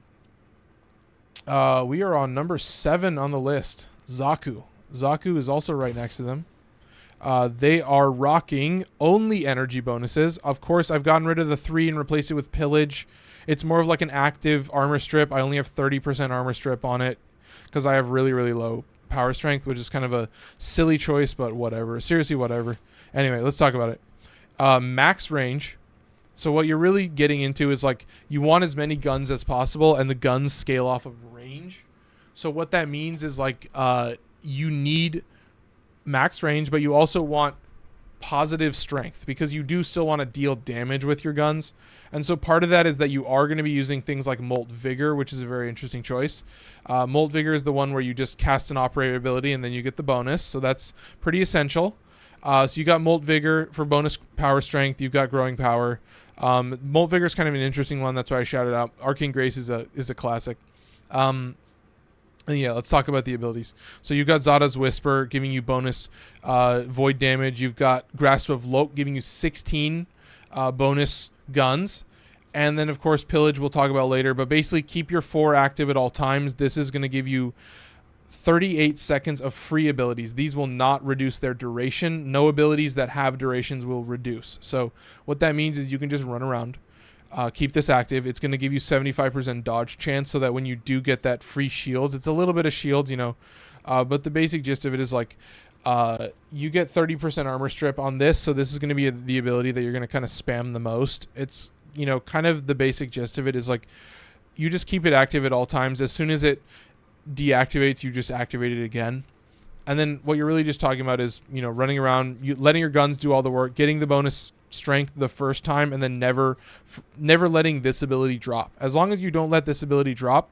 We are on number 7 on the list. Xaku. Xaku is also right next to them. They are rocking only energy bonuses. Of course, I've gotten rid of the 3 and replaced it with Pillage. It's more of like an active armor strip. I only have 30% armor strip on it because I have really, really low power strength, which is kind of a silly choice, but whatever. Seriously, whatever. Anyway, let's talk about it. Max range. So what you're really getting into is like you want as many guns as possible, and the guns scale off of range. So what that means is like you need max range, but you also want positive strength, because you do still want to deal damage with your guns. And so part of that is that you are going to be using things like Molt Vigor, which is a very interesting choice. Molt Vigor is the one where you just cast an operator ability and then you get the bonus. So that's pretty essential. So you got Molt Vigor for bonus power strength. You've got growing power. Molt Vigor is kind of an interesting one. That's why I shouted out. Arcane Grace is a classic. And yeah, let's talk about the abilities. So you've got Zada's Whisper giving you bonus void damage. You've got Grasp of Loke giving you 16 bonus guns. And then, of course, Pillage we'll talk about later. But basically, keep your 4 active at all times. This is going to give you 38 seconds of free abilities. These will not reduce their duration. No abilities that have durations will reduce. So what that means is you can just run around. Keep this active. It's going to give you 75% dodge chance so that when you do get that free shields, it's a little bit of shields, you know. But the basic gist of it is like you get 30% armor strip on this. So this is going to be the ability that you're going to kind of spam the most. It's, you know, kind of the basic gist of it is like you just keep it active at all times. As soon as it deactivates, you just activate it again. And then what you're really just talking about is, you know, running around, letting your guns do all the work, getting the bonus strength the first time, and then never letting this ability drop. As long as you don't let this ability drop,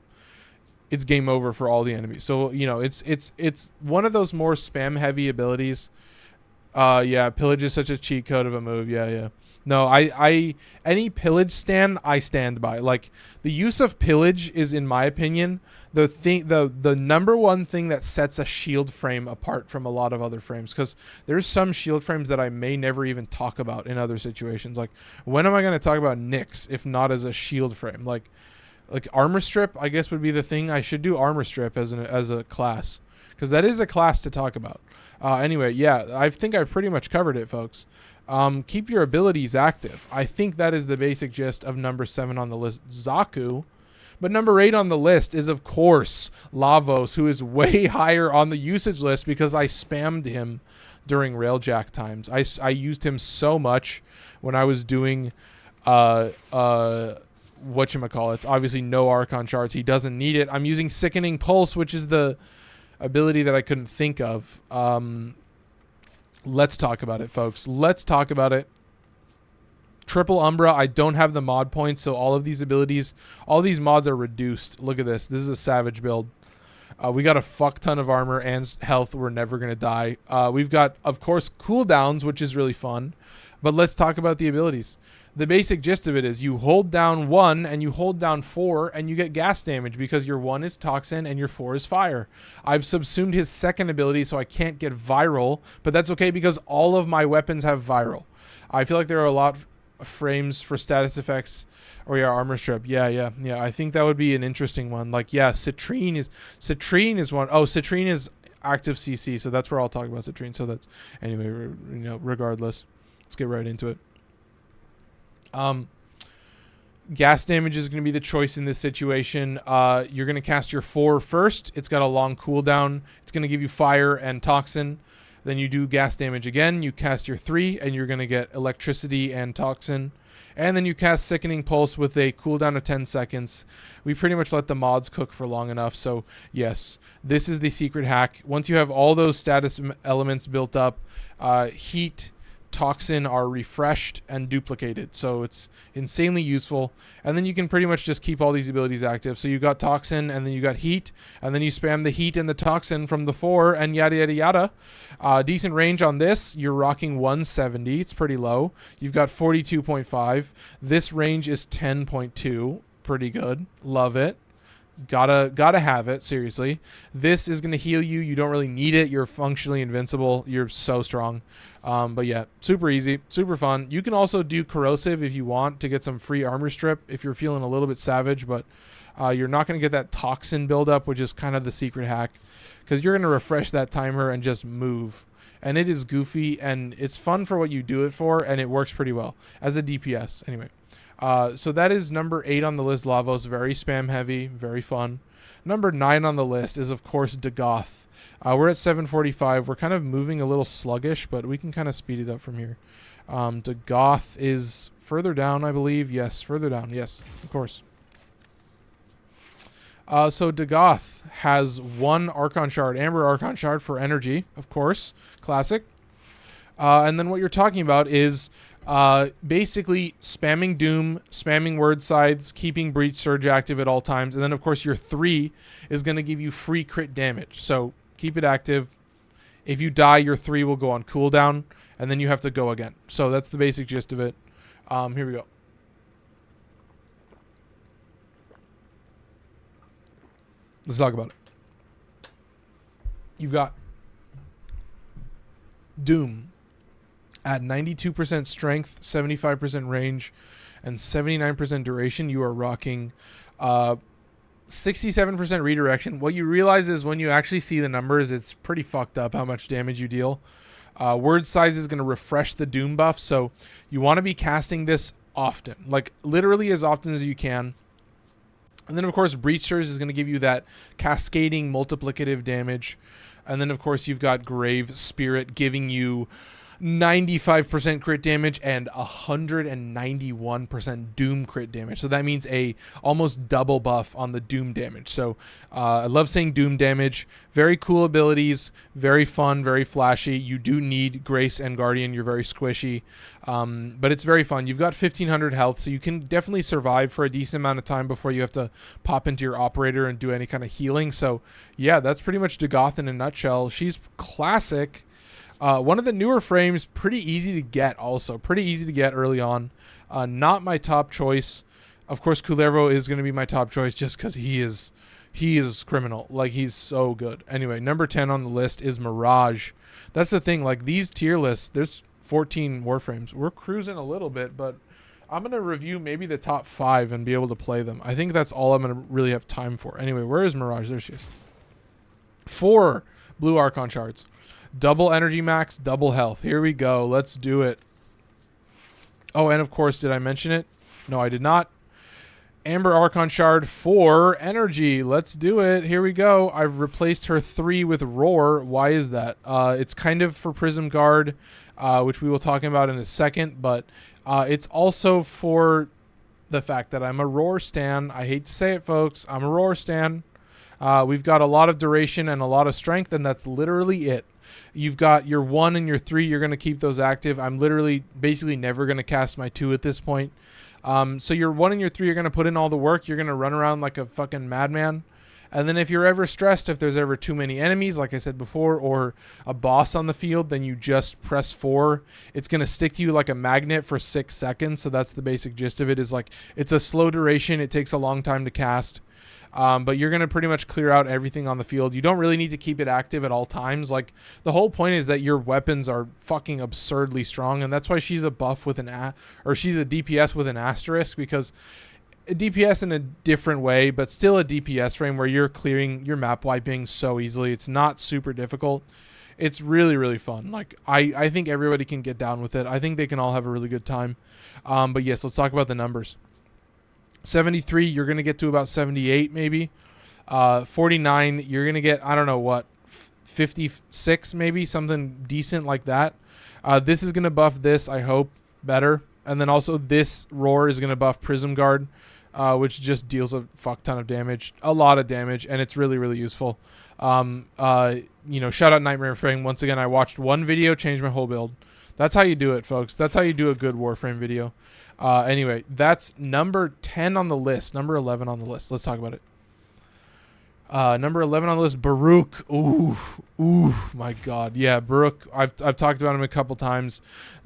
it's game over for all the enemies. So, you know, it's one of those more spam heavy abilities. Yeah, Pillage is such a cheat code of a move. Yeah. No, I any Pillage stand I stand by. Like, the use of Pillage is, in my opinion, the number one thing that sets a shield frame apart from a lot of other frames, because there's some shield frames that I may never even talk about in other situations. Like, when am I going to talk about Nyx if not as a shield frame? Like armor strip, I guess, would be the thing. I should do armor strip as a class, because that is a class to talk about. Anyway, yeah, I think I've pretty much covered it, folks. Keep your abilities active. I think that is the basic gist of number 7 on the list, Xaku. But number 8 on the list is, of course, Lavos, who is way higher on the usage list because I spammed him during Railjack times. I used him so much when I was doing whatchamacallits. Obviously, no Archon shards. He doesn't need it. I'm using Sickening Pulse, which is the ability that I couldn't think of. Let's talk about it, folks. Let's talk about it. Triple Umbra, I don't have the mod points, so all of these abilities, all these mods are reduced. Look at this. This is a savage build. We got a fuck ton of armor and health. We're never going to die. We've got, of course, cooldowns, which is really fun. But let's talk about the abilities. The basic gist of it is you hold down 1 and you hold down 4 and you get gas damage because your 1 is Toxin and your 4 is Fire. I've subsumed his second ability so I can't get Viral, but that's okay because all of my weapons have Viral. I feel like there are a lot of frames for status effects. Or yeah, armor strip. Yeah. I think that would be an interesting one. Like, yeah, Citrine is one. Oh, Citrine is active CC, so that's where I'll talk about Citrine. So that's, anyway, you know, regardless. Let's get right into it. Gas damage is going to be the choice in this situation. You're going to cast your 4 first. It's got a long cooldown. It's going to give you fire and toxin. Then you do gas damage again. You cast your 3 and you're going to get electricity and toxin. And then you cast Sickening Pulse with a cooldown of 10 seconds. We pretty much let the mods cook for long enough. So yes, this is the secret hack. Once you have all those status elements built up, heat, toxin are refreshed and duplicated, so it's insanely useful. And then you can pretty much just keep all these abilities active. So you got toxin, and then you got heat, and then you spam the heat and the toxin from the 4, and yada yada yada. Decent range on this. You're rocking 170. It's pretty low. You've got 42.5. This range is 10.2. Pretty good. Love it. Gotta have it, seriously. This is gonna heal you. You don't really need it. You're functionally invincible. You're so strong. But yeah, super easy, super fun. You can also do corrosive if you want to get some free armor strip if you're feeling a little bit savage, but you're not gonna get that toxin buildup, which is kind of the secret hack, because you're gonna refresh that timer and just move. And it is goofy and it's fun for what you do it for, and it works pretty well as a DPS. Anyway. So that is number 8 on the list, Lavos. Very spam heavy, very fun. Number 9 on the list is, of course, Dagath. We're at 745. We're kind of moving a little sluggish, but we can kind of speed it up from here. Dagath is further down, I believe. Yes, further down. Yes, of course. So Dagath has 1 Archon Shard, Amber Archon Shard for energy, of course. Classic. And then what you're talking about is basically spamming Doom, spamming Word Sides, keeping Breach Surge active at all times. And then, of course, your 3 is going to give you free crit damage. So keep it active. If you die, your 3 will go on cooldown, and then you have to go again. So that's the basic gist of it. Here we go. Let's talk about it. You've got Doom at 92% strength, 75% range, and 79% duration. You are rocking 67% redirection. What you realize is when you actually see the numbers, it's pretty fucked up how much damage you deal. Word size is going to refresh the Doom buff, so you want to be casting this often, like literally as often as you can. And then, of course, Breach Surge is going to give you that cascading multiplicative damage. And then, of course, you've got Grave Spirit giving you 95% crit damage and 191% Doom crit damage. So that means a almost double buff on the Doom damage. So I love saying Doom damage. Very cool abilities, very fun, very flashy. You do need Grace and Guardian. You're very squishy, but it's very fun. You've got 1500 health, so you can definitely survive for a decent amount of time before you have to pop into your operator and do any kind of healing. So yeah, that's pretty much Dagath in a nutshell. She's classic. One of the newer frames, pretty easy to get also. Pretty easy to get early on. Not my top choice. Of course, Kullervo is going to be my top choice just because he is criminal. Like, he's so good. Anyway, number 10 on the list is Mirage. That's the thing. Like, these tier lists, there's 14 Warframes. We're cruising a little bit, but I'm going to review maybe the top 5 and be able to play them. I think that's all I'm going to really have time for. Anyway, where is Mirage? There she is. 4 blue Archon shards. Double energy max, double health. Here we go. Let's do it. Oh, and of course, did I mention it? No, I did not. Ember Archon shard 4 energy. Let's do it. Here we go. I've replaced her 3 with Roar. Why is that? It's kind of for Prism Guard, which we will talk about in a second, but it's also for the fact that I'm a Roar stan. I hate to say it, folks. I'm a Roar stan. We've got a lot of duration and a lot of strength, and that's literally it. You've got your 1 and your 3. You're going to keep those active. I'm literally basically never going to cast my 2 at this point. So your 1 and your 3 are going to put in all the work. You're going to run around like a fucking madman. And then if you're ever stressed, if there's ever too many enemies, like I said before, or a boss on the field, then you just press 4. It's going to stick to you like a magnet for 6 seconds. So that's the basic gist of it, is like it's a slow duration. It takes a long time to cast. But you're going to pretty much clear out everything on the field. You don't really need to keep it active at all times. Like, the whole point is that your weapons are fucking absurdly strong, and that's why she's a buff with or she's a DPS with an asterisk, because a DPS in a different way, but still a DPS frame where you're clearing your map wiping so easily. It's not super difficult. It's really, really fun. Like, I think everybody can get down with it. I think they can all have a really good time. But yes, let's talk about the numbers. 73, you're going to get to about 78 maybe. 49, you're going to get, I don't know what, 56 maybe, something decent like that. This is going to buff this, I hope, better. And then also this Roar is going to buff Prism Guard, which just deals a fuck ton of damage. A lot of damage, and it's really, really useful. You know, shout out Nightmare Frame. Once again, I watched one video, changed my whole build. That's how you do it, folks. That's how you do a good Warframe video. Anyway, that's number 10 on the list. Number 11 on the list. Let's talk about it. Number 11 on the list, Baruuk. Ooh, my God. Yeah, Baruuk. I've talked about him a couple times.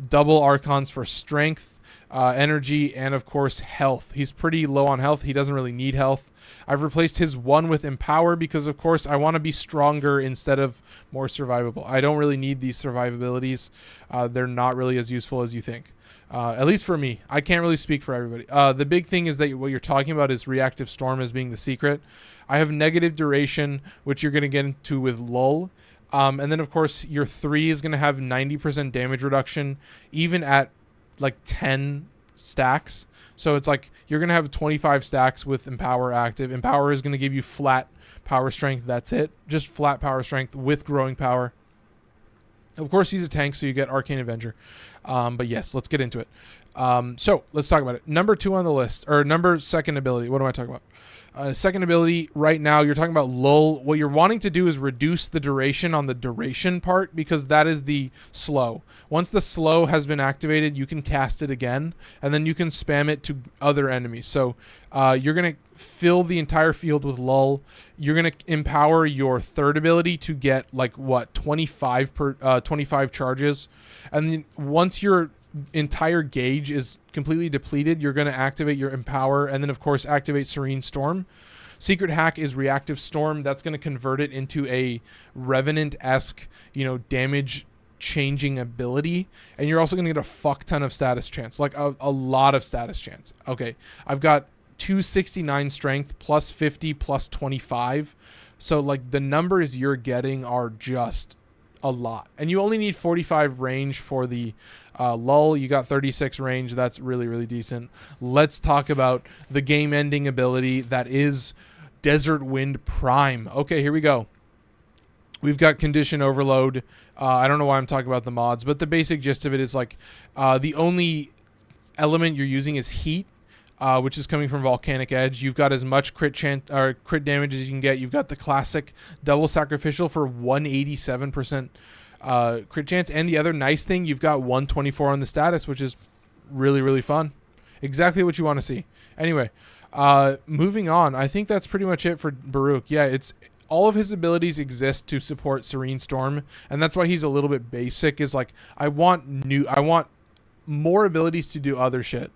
Double Archons for strength, energy, and of course health. He's pretty low on health. He doesn't really need health. I've replaced his 1 with Empower because, of course, I want to be stronger instead of more survivable. I don't really need these survivabilities. They're not really as useful as you think. At least for me. I can't really speak for everybody. The big thing is that what you're talking about is Reactive Storm as being the secret. I have negative duration, which you're going to get into with Lull. And then, of course, your 3 is going to have 90% damage reduction, even at like 10 stacks. So it's like you're going to have 25 stacks with Empower active. Empower is going to give you flat power strength. That's it. Just flat power strength with growing power. Of course, he's a tank, so you get Arcane Avenger. But yes, let's get into it. So let's talk about it. Number 2 on the list, or second ability. What am I talking about? Second ability right now, you're talking about lull. What you're wanting to do is reduce the duration on the duration part, because that is the slow. Once the slow has been activated, you can cast it again, and then you can spam it to other enemies. So you're going to fill the entire field with lull. You're going to empower your third ability to get 25 charges. And then once your entire gauge is completely depleted, you're going to activate your empower, and then of course activate Serene Storm. Secret hack is reactive storm. That's going to convert it into a Revenant-esque, damage changing ability, and you're also going to get a fuck ton of status chance, like a lot of status chance. Okay, I've got 269 strength plus 50 plus 25, so the numbers you're getting are just a lot, and you only need 45 range for the lull. You got 36 range. That's really, really decent. Let's talk about the game ending ability that is Desert Wind Prime. Okay, here we go. We've got condition overload. I don't know why I'm talking about the mods, but the basic gist of it is the only element you're using is heat, which is coming from Volcanic Edge. You've got as much crit damage as you can get. You've got the classic double sacrificial for 187% crit chance, and the other nice thing, you've got 124 on the status, which is really, really fun. Exactly what you want to see. Anyway, moving on. I think that's pretty much it for Baruuk. Yeah, it's all of his abilities exist to support Serene Storm, and that's why he's a little bit basic. Is I want more abilities to do other shit.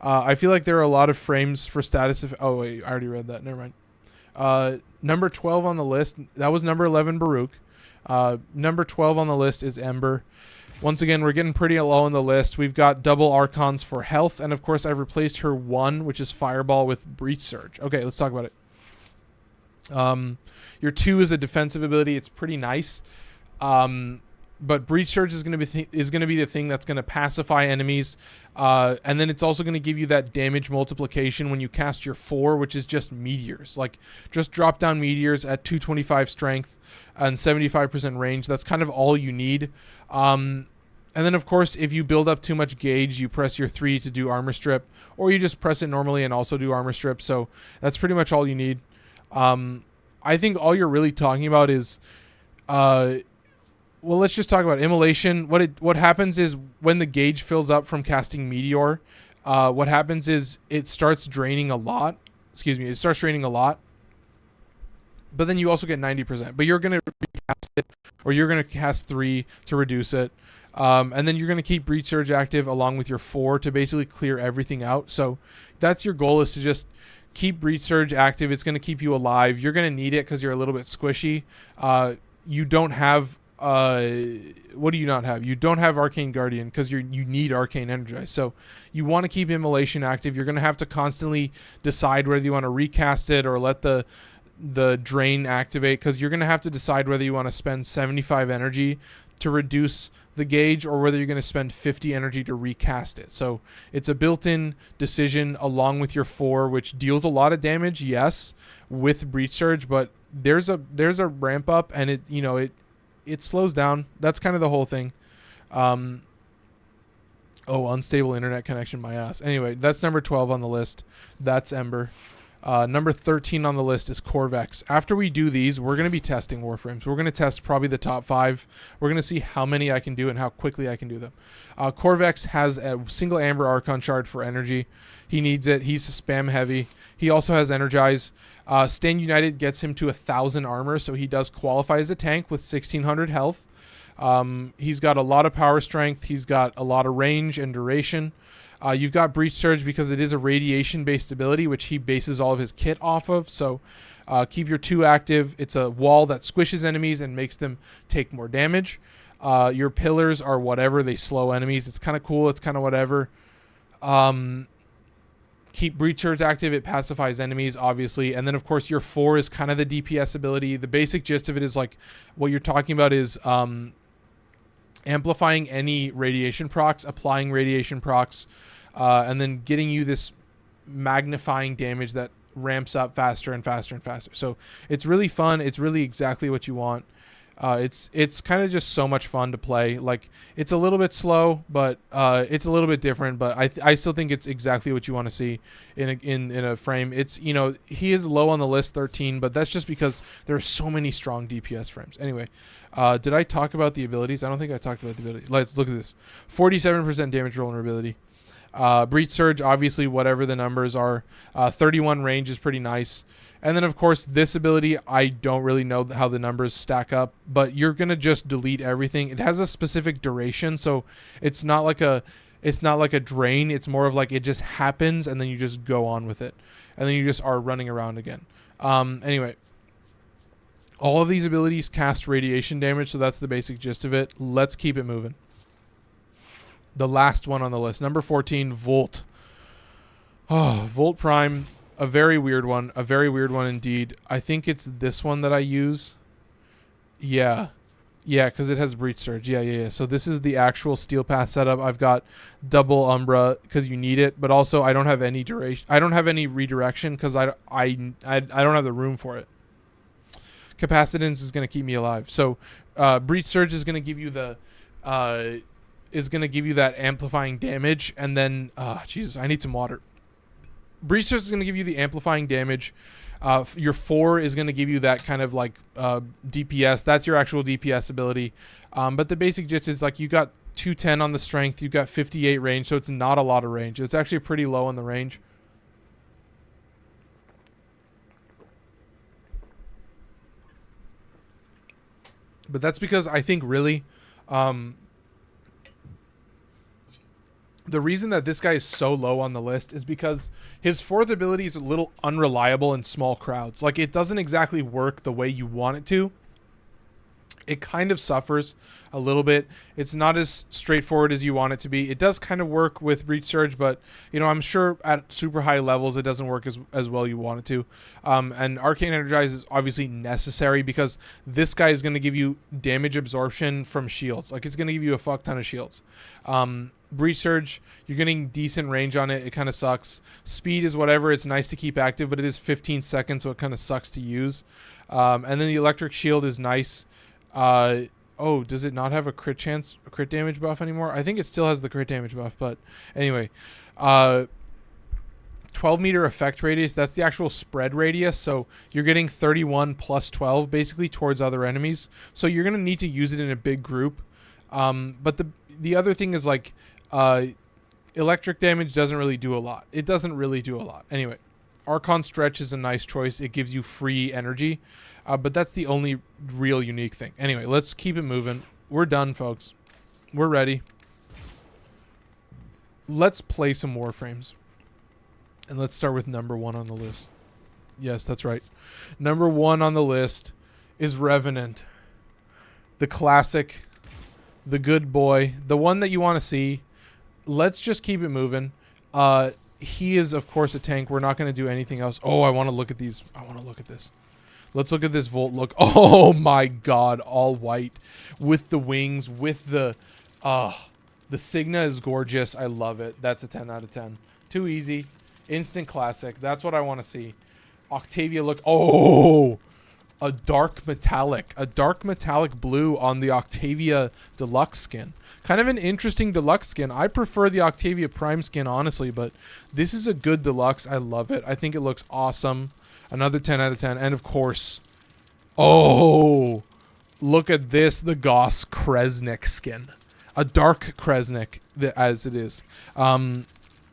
I feel like there are a lot of frames for status of... Oh, wait, I already read that. Never mind. Number 12 on the list. That was number 11, Baruuk. Number 12 on the list is Ember. Once again, we're getting pretty low on the list. We've got double Archons for health, and of course, I've replaced her 1, which is Fireball, with Breach Surge. Okay, let's talk about it. Your 2 is a defensive ability. It's pretty nice. But Breach Surge is going to be the thing that's going to pacify enemies, and then it's also going to give you that damage multiplication when you cast your 4, which is just meteors. Just drop down meteors at 225 strength and 75% range. That's kind of all you need. And then of course, if you build up too much gauge, you press your 3 to do armor strip, or you just press it normally and also do armor strip. So that's pretty much all you need. I think all you're really talking about is well, let's just talk about immolation. What happens is when the gauge fills up from casting Meteor, what happens is it starts draining a lot. It starts draining a lot. But then you also get 90%. But you're going to recast it, or you're going to cast 3 to reduce it. And then you're going to keep Breach Surge active along with your 4 to basically clear everything out. So that's your goal, is to just keep Breach Surge active. It's going to keep you alive. You're going to need it because you're a little bit squishy. You don't have... what do you not have? You don't have Arcane Guardian because you need Arcane Energize. So you want to keep Immolation active. You're going to have to constantly decide whether you want to recast it or let the drain activate, because you're going to have to decide whether you want to spend 75 energy to reduce the gauge or whether you're going to spend 50 energy to recast it. So it's a built-in decision along with your 4, which deals a lot of damage, yes, with Breach Surge, but there's a ramp up, and it slows down. That's kind of the whole thing. Unstable internet connection, my ass. Anyway, that's number 12 on the list. That's Ember. Number 13 on the list is Qorvex. After we do these, we're going to be testing Warframes. We're going to test probably the top 5. We're going to see how many I can do and how quickly I can do them. Qorvex has a single Amber Archon shard for energy. He needs it. He's spam heavy. He also has Energize. Stand United gets him to 1,000 armor, so he does qualify as a tank with 1,600 health. He's got a lot of power strength. He's got a lot of range and duration. You've got Breach Surge because it is a radiation-based ability, which he bases all of his kit off of. So keep your 2 active. It's a wall that squishes enemies and makes them take more damage. Your pillars are whatever. They slow enemies. It's kind of cool. It's kind of whatever. Keep Breach Surge active. It pacifies enemies, obviously. And then, of course, your 4 is kind of the DPS ability. The basic gist of it is what you're talking about is amplifying any radiation procs, applying radiation procs, and then getting you this magnifying damage that ramps up faster and faster and faster. So it's really fun. It's really exactly what you want. It's kind of just so much fun to play. Like, it's a little bit slow, but it's a little bit different. But I still think it's exactly what you want to see in a frame. It's, you know, he is low on the list, 13, but that's just because there are so many strong DPS frames. Anyway, did I talk about the abilities? I don't think I talked about the abilities. Let's look at this. 47% damage vulnerability. Breach Surge, obviously, whatever the numbers are. 31 range is pretty nice. And then, of course, this ability, I don't really know how the numbers stack up, but you're going to just delete everything. It has a specific duration, so it's not like a drain. It's more of like it just happens, and then you just go on with it. And then you just are running around again. Anyway, all of these abilities cast radiation damage, so that's the basic gist of it. Let's keep it moving. The last one on the list, number 14, Volt. Oh, Volt Prime. A very weird one indeed. I think it's this one that I use. Yeah, because it has Breach Surge. Yeah. So this is the actual Steel Path setup. I've got double Umbra because you need it, but also I don't have any duration. I don't have any redirection because I don't have the room for it. Capacitance is going to keep me alive. So Breach Surge is going to give you the that amplifying damage, and then Jesus, I need some water. Breach Surge is going to give you the amplifying damage. Your 4 is going to give you that kind of like DPS. That's your actual DPS ability. But the basic gist is like you got 210 on the strength. You got 58 range, so it's not a lot of range. It's actually pretty low on the range. But that's because I think really... the reason that this guy is so low on the list is because his 4th ability is a little unreliable in small crowds. Like, it doesn't exactly work the way you want it to. It kind of suffers a little bit. It's not as straightforward as you want it to be. It does kind of work with Breach Surge, but, you know, I'm sure at super high levels it doesn't work as well you want it to. And Arcane Energize is obviously necessary because this guy is going to give you damage absorption from shields. Like, it's going to give you a fuck ton of shields. Breach Surge, you're getting decent range on it. It kind of sucks. Speed is whatever. It's nice to keep active, but it is 15 seconds, so it kind of sucks to use. And then the Electric Shield is nice. Oh, does it not have a crit damage buff anymore? I think it still has the crit damage buff, but anyway. 12 meter effect radius, that's the actual spread radius, so you're getting 31 plus 12 basically towards other enemies. So you're going to need to use it in a big group. But the other thing is like electric damage doesn't really do a lot. It doesn't really do a lot. Anyway, Archon Stretch is a nice choice. It gives you free energy. But that's the only real unique thing. Anyway, let's keep it moving. We're done, folks. We're ready. Let's play some Warframes. And let's start with number 1 on the list. Yes, that's right. Number 1 on the list is Revenant. The classic. The good boy. The one that you want to see. Let's just keep it moving. He is, of course, a tank. We're not going to do anything else. Oh, I want to look at these. I want to look at this. Let's look at this Volt look. Oh my god, all white with the wings, with the Signa is gorgeous. I love it. That's a 10 out of 10. Too easy. Instant classic. That's what I want to see. Octavia look. Oh, a dark metallic blue on the Octavia Deluxe skin. Kind of an interesting Deluxe skin. I prefer the Octavia Prime skin, honestly, but this is a good Deluxe. I love it. I think it looks awesome. Another 10 out of 10. And, of course, oh, look at this, the Goss Kresnik skin. A dark Kresnik, as it is.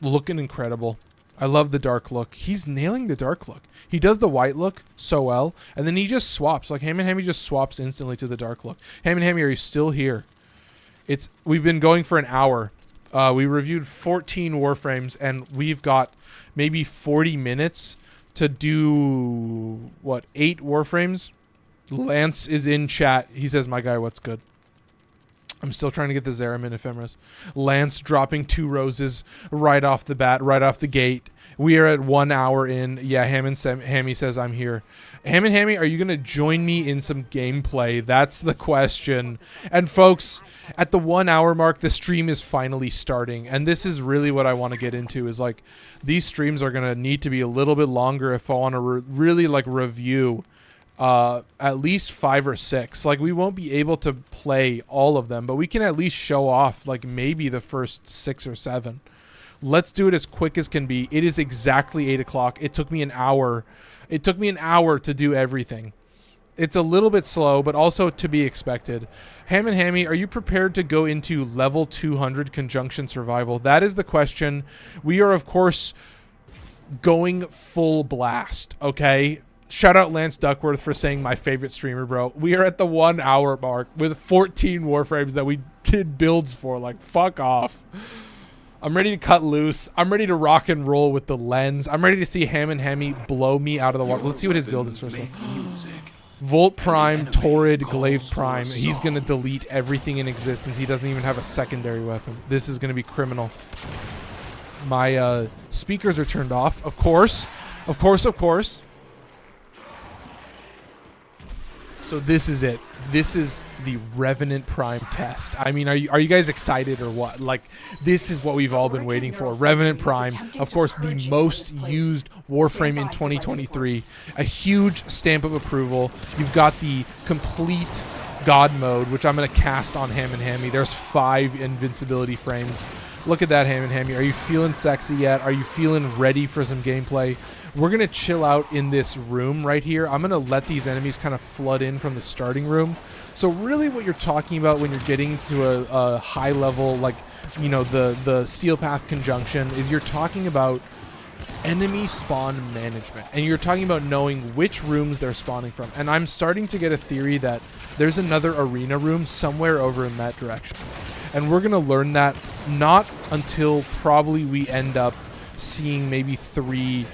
Looking incredible. I love the dark look. He's nailing the dark look. He does the white look so well, and then he just swaps. Like, Ham and Hammy just swaps instantly to the dark look. Ham and Hammy, are you still here? We've been going for an hour. We reviewed 14 Warframes, and we've got maybe 40 minutes to do, what, 8 Warframes? Lance is in chat. He says, my guy, what's good? I'm still trying to get the Zeramin Ephemeris. Lance dropping 2 roses right off the bat, right off the gate. We are at 1 hour in. Yeah, Hammy says I'm here. Ham and Hammy, are you going to join me in some gameplay? That's the question. And folks, at the 1 hour mark, the stream is finally starting. And this is really what I want to get into, is like, these streams are going to need to be a little bit longer if I want to really like review at least 5 or 6. Like, we won't be able to play all of them, but we can at least show off like maybe the first 6 or 7. Let's do it as quick as can be. It is exactly 8 o'clock. It took me an hour. It took me an hour to do everything. It's a little bit slow, but also to be expected. Ham and Hammy, are you prepared to go into level 200 conjunction survival? That is the question. We are, of course, going full blast, okay? Shout out Lance Duckworth for saying my favorite streamer, bro. We are at the 1 hour mark with 14 Warframes that we did builds for. Like, fuck off. I'm ready to cut loose. I'm ready to rock and roll with the lens. I'm ready to see Ham and Hammy blow me out of the water. Let's see what his build is first of all. Volt Prime, Torrid, Glaive Prime. He's going to delete everything in existence. He doesn't even have a secondary weapon. This is going to be criminal. My speakers are turned off. Of course. Of course, of course. So this is it. This is the Revenant Prime test. I mean, are you guys excited or what? Like, this is what we've all been waiting for. Revenant Prime, of course, the most used Warframe in 2023. A huge stamp of approval. You've got the complete God mode, which I'm going to cast on Ham and Hammy. There's 5 invincibility frames. Look at that, Ham and Hammy. Are you feeling sexy yet? Are you feeling ready for some gameplay? We're going to chill out in this room right here. I'm going to let these enemies kind of flood in from the starting room. So really what you're talking about when you're getting to a high level, like, you know, the Steel Path conjunction, is you're talking about enemy spawn management. And you're talking about knowing which rooms they're spawning from. And I'm starting to get a theory that there's another arena room somewhere over in that direction. And we're going to learn that not until probably we end up seeing maybe 3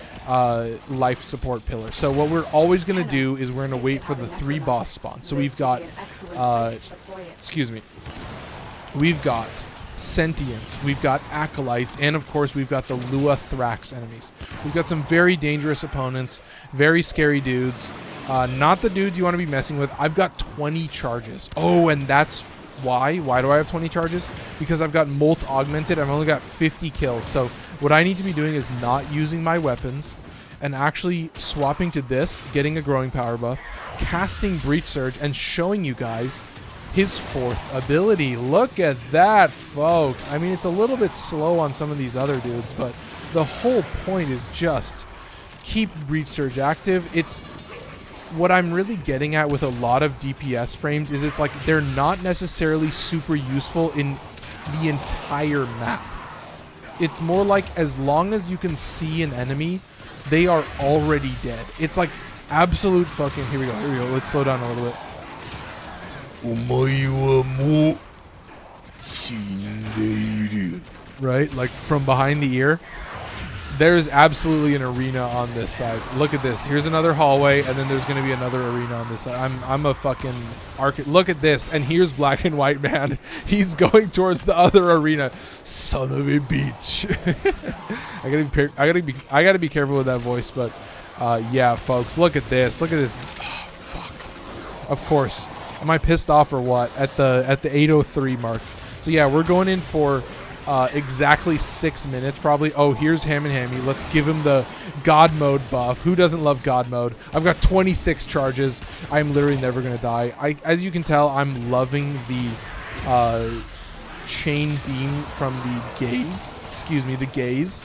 life support pillars. So what we're always going to do is we're going to wait for the 3 boss spawns. So we've got, we've got Sentients, we've got Acolytes, and of course we've got the Lua Thrax enemies. We've got some very dangerous opponents, very scary dudes. Not the dudes you want to be messing with. I've got 20 charges. Oh, and that's why. Why do I have 20 charges? Because I've got Molt Augmented. I've only got 50 kills. So what I need to be doing is not using my weapons and actually swapping to this, getting a growing power buff, casting Breach Surge, and showing you guys his 4th ability. Look at that, folks. I mean, it's a little bit slow on some of these other dudes, but the whole point is just keep Breach Surge active. It's what I'm really getting at with a lot of DPS frames is it's like they're not necessarily super useful in the entire map. It's more like as long as you can see an enemy, they are already dead. It's like absolute fucking... Here we go. Let's slow down a little bit. Right? Like from behind the ear. There's absolutely an arena on this side. Look at this. Here's another hallway, and then there's going to be another arena on this side. I'm a fucking look at this, and here's Black and White Man. He's going towards the other arena. Son of a bitch. I gotta be careful with that voice, but yeah, folks. Look at this. Look at this. Oh, fuck. Of course. Am I pissed off or what? At the 8:03 mark. So yeah, we're going in for exactly 6 minutes probably. Oh, here's Ham and Hammy. Let's give him the God mode buff. Who doesn't love God mode? I've got 26 charges. I'm literally never going to die. As you can tell, I'm loving the chain beam from the gaze. Excuse me, the gaze.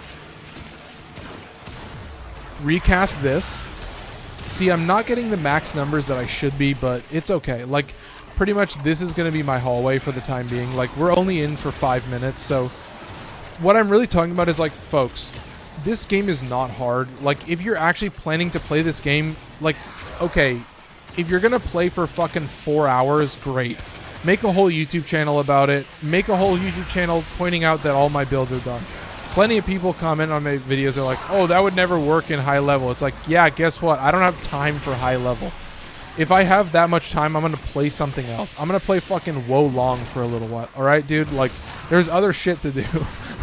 Recast this. See, I'm not getting the max numbers that I should be, but it's okay. Like, pretty much this is going to be my hallway for the time being. Like, we're only in for 5 minutes, so what I'm really talking about is, like, folks, this game is not hard. Like, if you're actually planning to play this game, like, okay, if you're going to play for fucking 4 hours, great. Make a whole YouTube channel about it. Make a whole YouTube channel pointing out that all my builds are done. Plenty of people comment on my videos. They're like, oh, that would never work in high level. It's like, yeah, guess what? I don't have time for high level. If I have that much time, I'm going to play something else. I'm going to play fucking Wo Long for a little while. All right, dude? Like, there's other shit to do.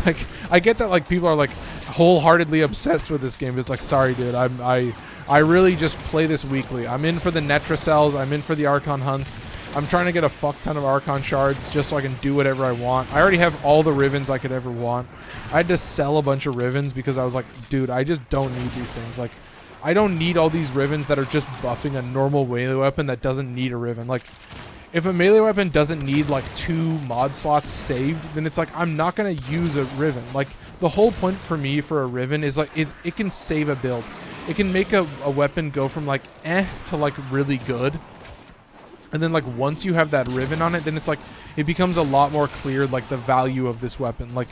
Like, I get that, like, people are, like, wholeheartedly obsessed with this game. But it's like, sorry, dude. I really just play this weekly. I'm in for the Netra cells. I'm in for the Archon hunts. I'm trying to get a fuck ton of Archon shards just so I can do whatever I want. I already have all the Rivens I could ever want. I had to sell a bunch of Rivens because I was like, dude, I just don't need these things. Like, I don't need all these Rivens that are just buffing a normal melee weapon that doesn't need a Riven. Like, if a melee weapon doesn't need like 2 mod slots saved, then it's like I'm not gonna use a Riven. Like, the whole point for me for a Riven is like it can save a build. It can make a weapon go from like to like really good. And then like once you have that Riven on it, then it's like it becomes a lot more clear like the value of this weapon. Like,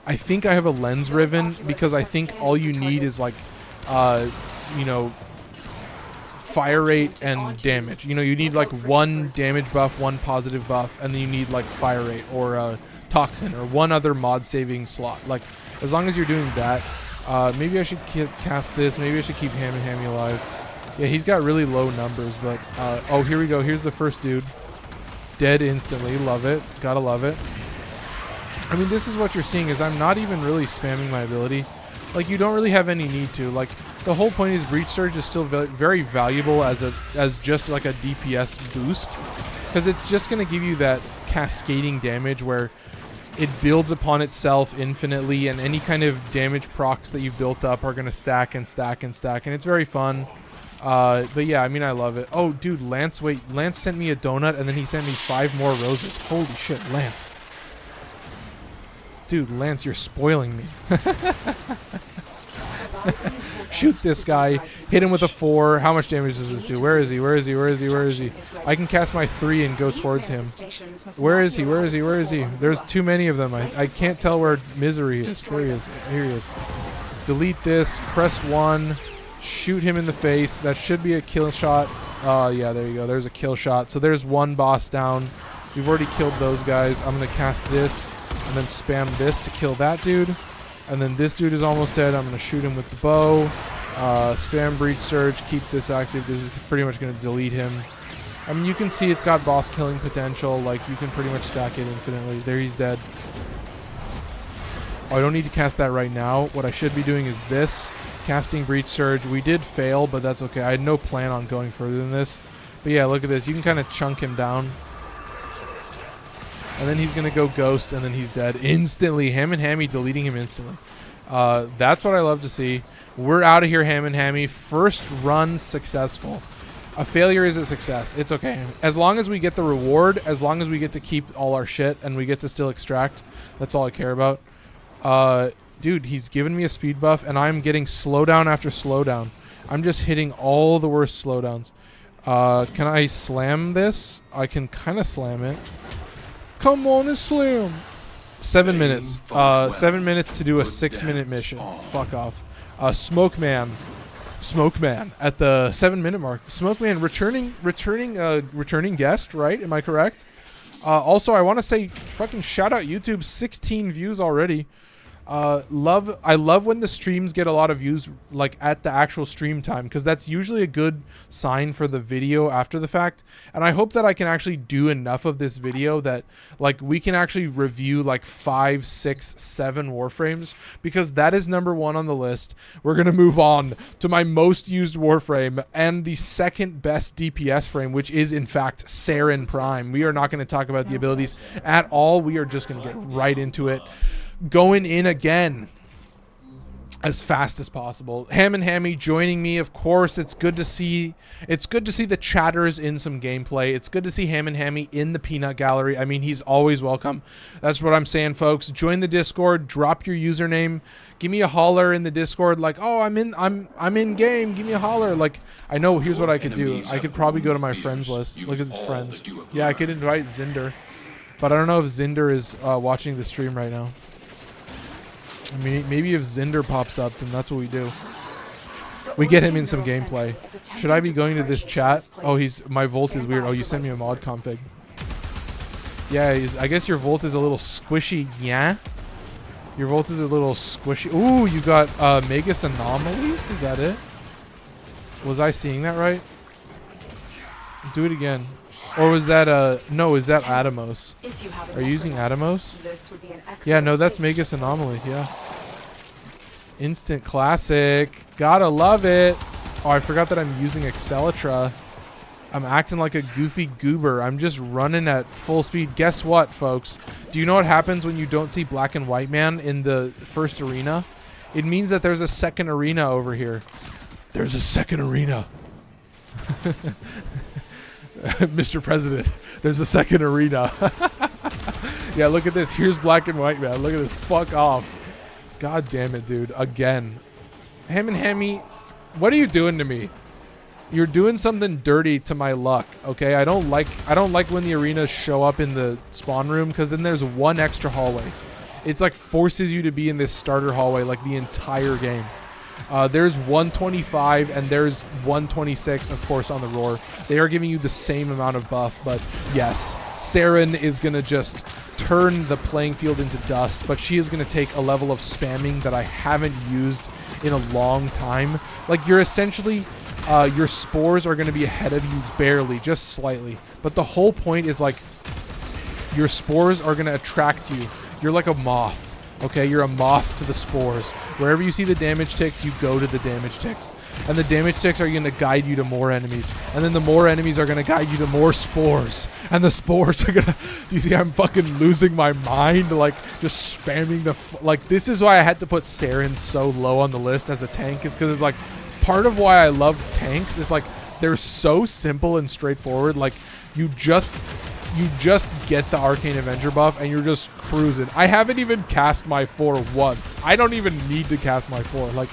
I think I have a lens Riven because I think all you need is like you know, fire rate and damage. You know, you need like 1 damage buff, 1 positive buff, and then you need like fire rate or toxin or 1 other mod saving slot. Like, as long as you're doing that, maybe I should cast this. Maybe I should keep Ham and Hammy alive. Yeah, he's got really low numbers, but oh, here we go. Here's the first dude. Dead instantly. Love it. Gotta love it. I mean, this is what you're seeing is I'm not even really spamming my ability. Like, you don't really have any need to. Like, the whole point is Breach Surge is still very valuable as just like a DPS boost, because it's just going to give you that cascading damage where it builds upon itself infinitely, and any kind of damage procs that you've built up are going to stack and stack and stack, and it's very fun. But yeah, I mean, I love it. Oh, dude, Lance, wait. Lance sent me a donut, and then he sent me 5 more roses. Holy shit, Lance. Dude, Lance, you're spoiling me. Shoot this guy. Hit him with a 4. How much damage does this do? Where is he? Where is he? Where is he? Where is he? I can cast my 3 and go towards him. Where is he? Where is he? Where is he? There's too many of them. I can't tell where Misery is. There he is. Here he is. Delete this. Press 1. Shoot him in the face. That should be a kill shot. Oh, yeah, there you go. There's a kill shot. So there's 1 boss down. We've already killed those guys. I'm going to cast this and then spam this to kill that dude. And then this dude is almost dead. I'm going to shoot him with the bow. Spam Breach Surge. Keep this active. This is pretty much going to delete him. I mean, you can see it's got boss killing potential. Like, you can pretty much stack it infinitely. There, he's dead. Oh, I don't need to cast that right now. What I should be doing is this. Casting Breach Surge. We did fail, but that's okay. I had no plan on going further than this. But yeah, look at this. You can kind of chunk him down. And then he's going to go Ghost, and then he's dead. Instantly. Ham and Hammy deleting him instantly. That's what I love to see. We're out of here, Ham and Hammy. First run successful. A failure is a success. It's okay. As long as we get the reward, as long as we get to keep all our shit, and we get to still extract, that's all I care about. Dude, he's given me a speed buff, and I'm getting slowdown after slowdown. I'm just hitting all the worst slowdowns. Can I slam this? I can kind of slam it. Come on and slam. 7 minutes. 7 minutes to do a 6-minute mission. Fuck off. Smoke Man at the 7-minute mark. Smoke Man returning guest, right? Am I correct? Also, I want to say fucking shout out YouTube. 16 views already. I love when the streams get a lot of views, like at the actual stream time, because that's usually a good sign for the video after the fact. And I hope that I can actually do enough of this video that like we can actually review like 5, 6, 7 Warframes, because that is #1 on the list. We're gonna move on to my most used Warframe and the second best DPS frame, which is in fact Saryn Prime. We are not going to talk about the abilities at all. We are just going to get right into it. Going in again as fast as possible. Ham and Hammy joining me, of course. It's good to see the chatters in some gameplay. It's good to see Ham and Hammy in the peanut gallery. I mean, he's always welcome. That's what I'm saying, folks. Join the Discord, drop your username, give me a holler in the Discord, like, oh, I'm in game, give me a holler. Like, I know, here's what I could do. I could probably go to my friends list. Look at his friends. Yeah, I could invite Zinder, but I don't know if Zinder is watching the stream right now. I mean, maybe if Zinder pops up, then that's what we do. We get him in some gameplay. Should I be going to this chat? Oh, my Volt is weird. Oh, you sent me a mod config. Yeah, I guess your Volt is a little squishy. Yeah? Your Volt is a little squishy. Ooh, you got Magus Anomaly? Is that it? Was I seeing that right? Do it again. Or was that no, is that Atomos? Are you using Atomos? Yeah, no, that's Magus Anomaly, yeah. Instant classic. Gotta love it. Oh, I forgot that I'm using Excellitra. I'm acting like a goofy goober. I'm just running at full speed. Guess what, folks? Do you know what happens when you don't see Black and White Man in the first arena? It means that there's a second arena over here. There's a second arena. Mr. President, there's a second arena. Yeah, look at this. Here's black and white, man. Look at this. Fuck off. God damn it, dude. Again. Ham and Hammy, what are you doing to me? You're doing something dirty to my luck, okay? I don't like when the arenas show up in the spawn room, because then there's one extra hallway. It's like forces you to be in this starter hallway like the entire game. There's 125 and there's 126, of course, on the Roar. They are giving you the same amount of buff, but yes, Saryn is going to just turn the playing field into dust, but she is going to take a level of spamming that I haven't used in a long time. Like, you're essentially, your spores are going to be ahead of you barely, just slightly. But the whole point is, like, your spores are going to attract you. You're like a moth. Okay, you're a moth to the spores. Wherever you see the damage ticks, you go to the damage ticks. And the damage ticks are going to guide you to more enemies. And then the more enemies are going to guide you to more spores. And the spores are going to... Do you see I'm fucking losing my mind? Like, just spamming the... Like, this is why I had to put Saryn so low on the list as a tank. Is because it's like... Part of why I love tanks is like... They're so simple and straightforward. Like, you just get the Arcane Avenger buff and you're just cruising. I haven't even cast my 4 once. I don't even need to cast my 4. Like,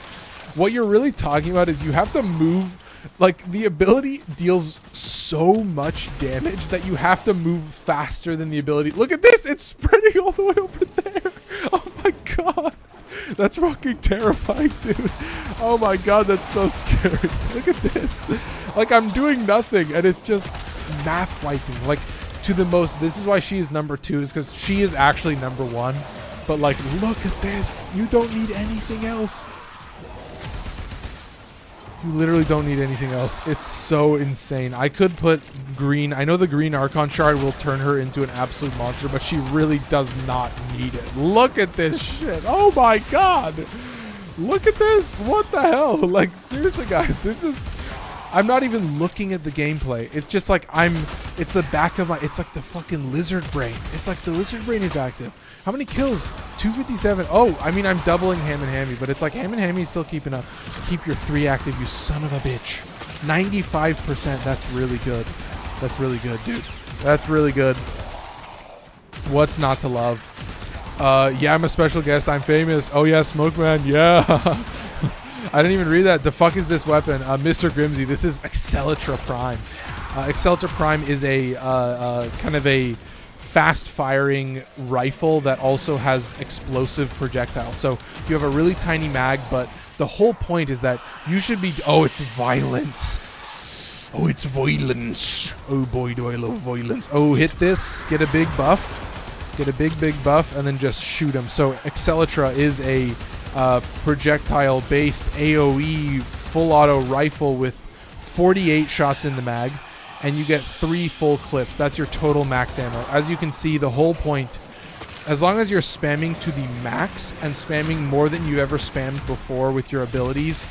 what you're really talking about is you have to move. Like, the ability deals so much damage that you have to move faster than the ability. Look at this. It's spreading all the way over there. Oh my God. That's fucking terrifying, dude. Oh my God, that's so scary. Look at this. Like, I'm doing nothing and it's just map wiping. Like, to the most, this is why she is number 2, is because she is actually number 1. But like, look at this. You don't need anything else. You literally don't need anything else. It's so insane. I could put green. I know the green Archon shard will turn her into an absolute monster, but she really does not need it. Look at this shit. Oh my God. Look at this. What the hell? Like, seriously, guys, this is... I'm not even looking at the gameplay. It's just like it's the back of my, it's like the fucking lizard brain. It's like the lizard brain is active. How many kills? 257. Oh, I mean, I'm doubling Ham and Hammy, but it's like Ham and Hammy is still keeping up. Keep your 3 active, you son of a bitch. 95%. That's really good. That's really good, dude. That's really good. What's not to love? Yeah, I'm a special guest. I'm famous. Oh yeah, Smoke Man. Yeah. I didn't even read that. The fuck is this weapon? Mr. Grimsy. This is Excelitra Prime. Excelitra Prime is a kind of a fast-firing rifle that also has explosive projectiles. So you have a really tiny mag, but the whole point is that you should be... Oh, it's violence. Oh, it's violence. Oh boy, do I love violence. Oh, hit this. Get a big buff. Get a big buff, and then just shoot him. So Excelitra is a... projectile-based AoE full auto rifle with 48 shots in the mag, and you get 3 full clips. That's your total max ammo. As you can see, the whole point, as long as you're spamming to the max and spamming more than you ever spammed before with your abilities,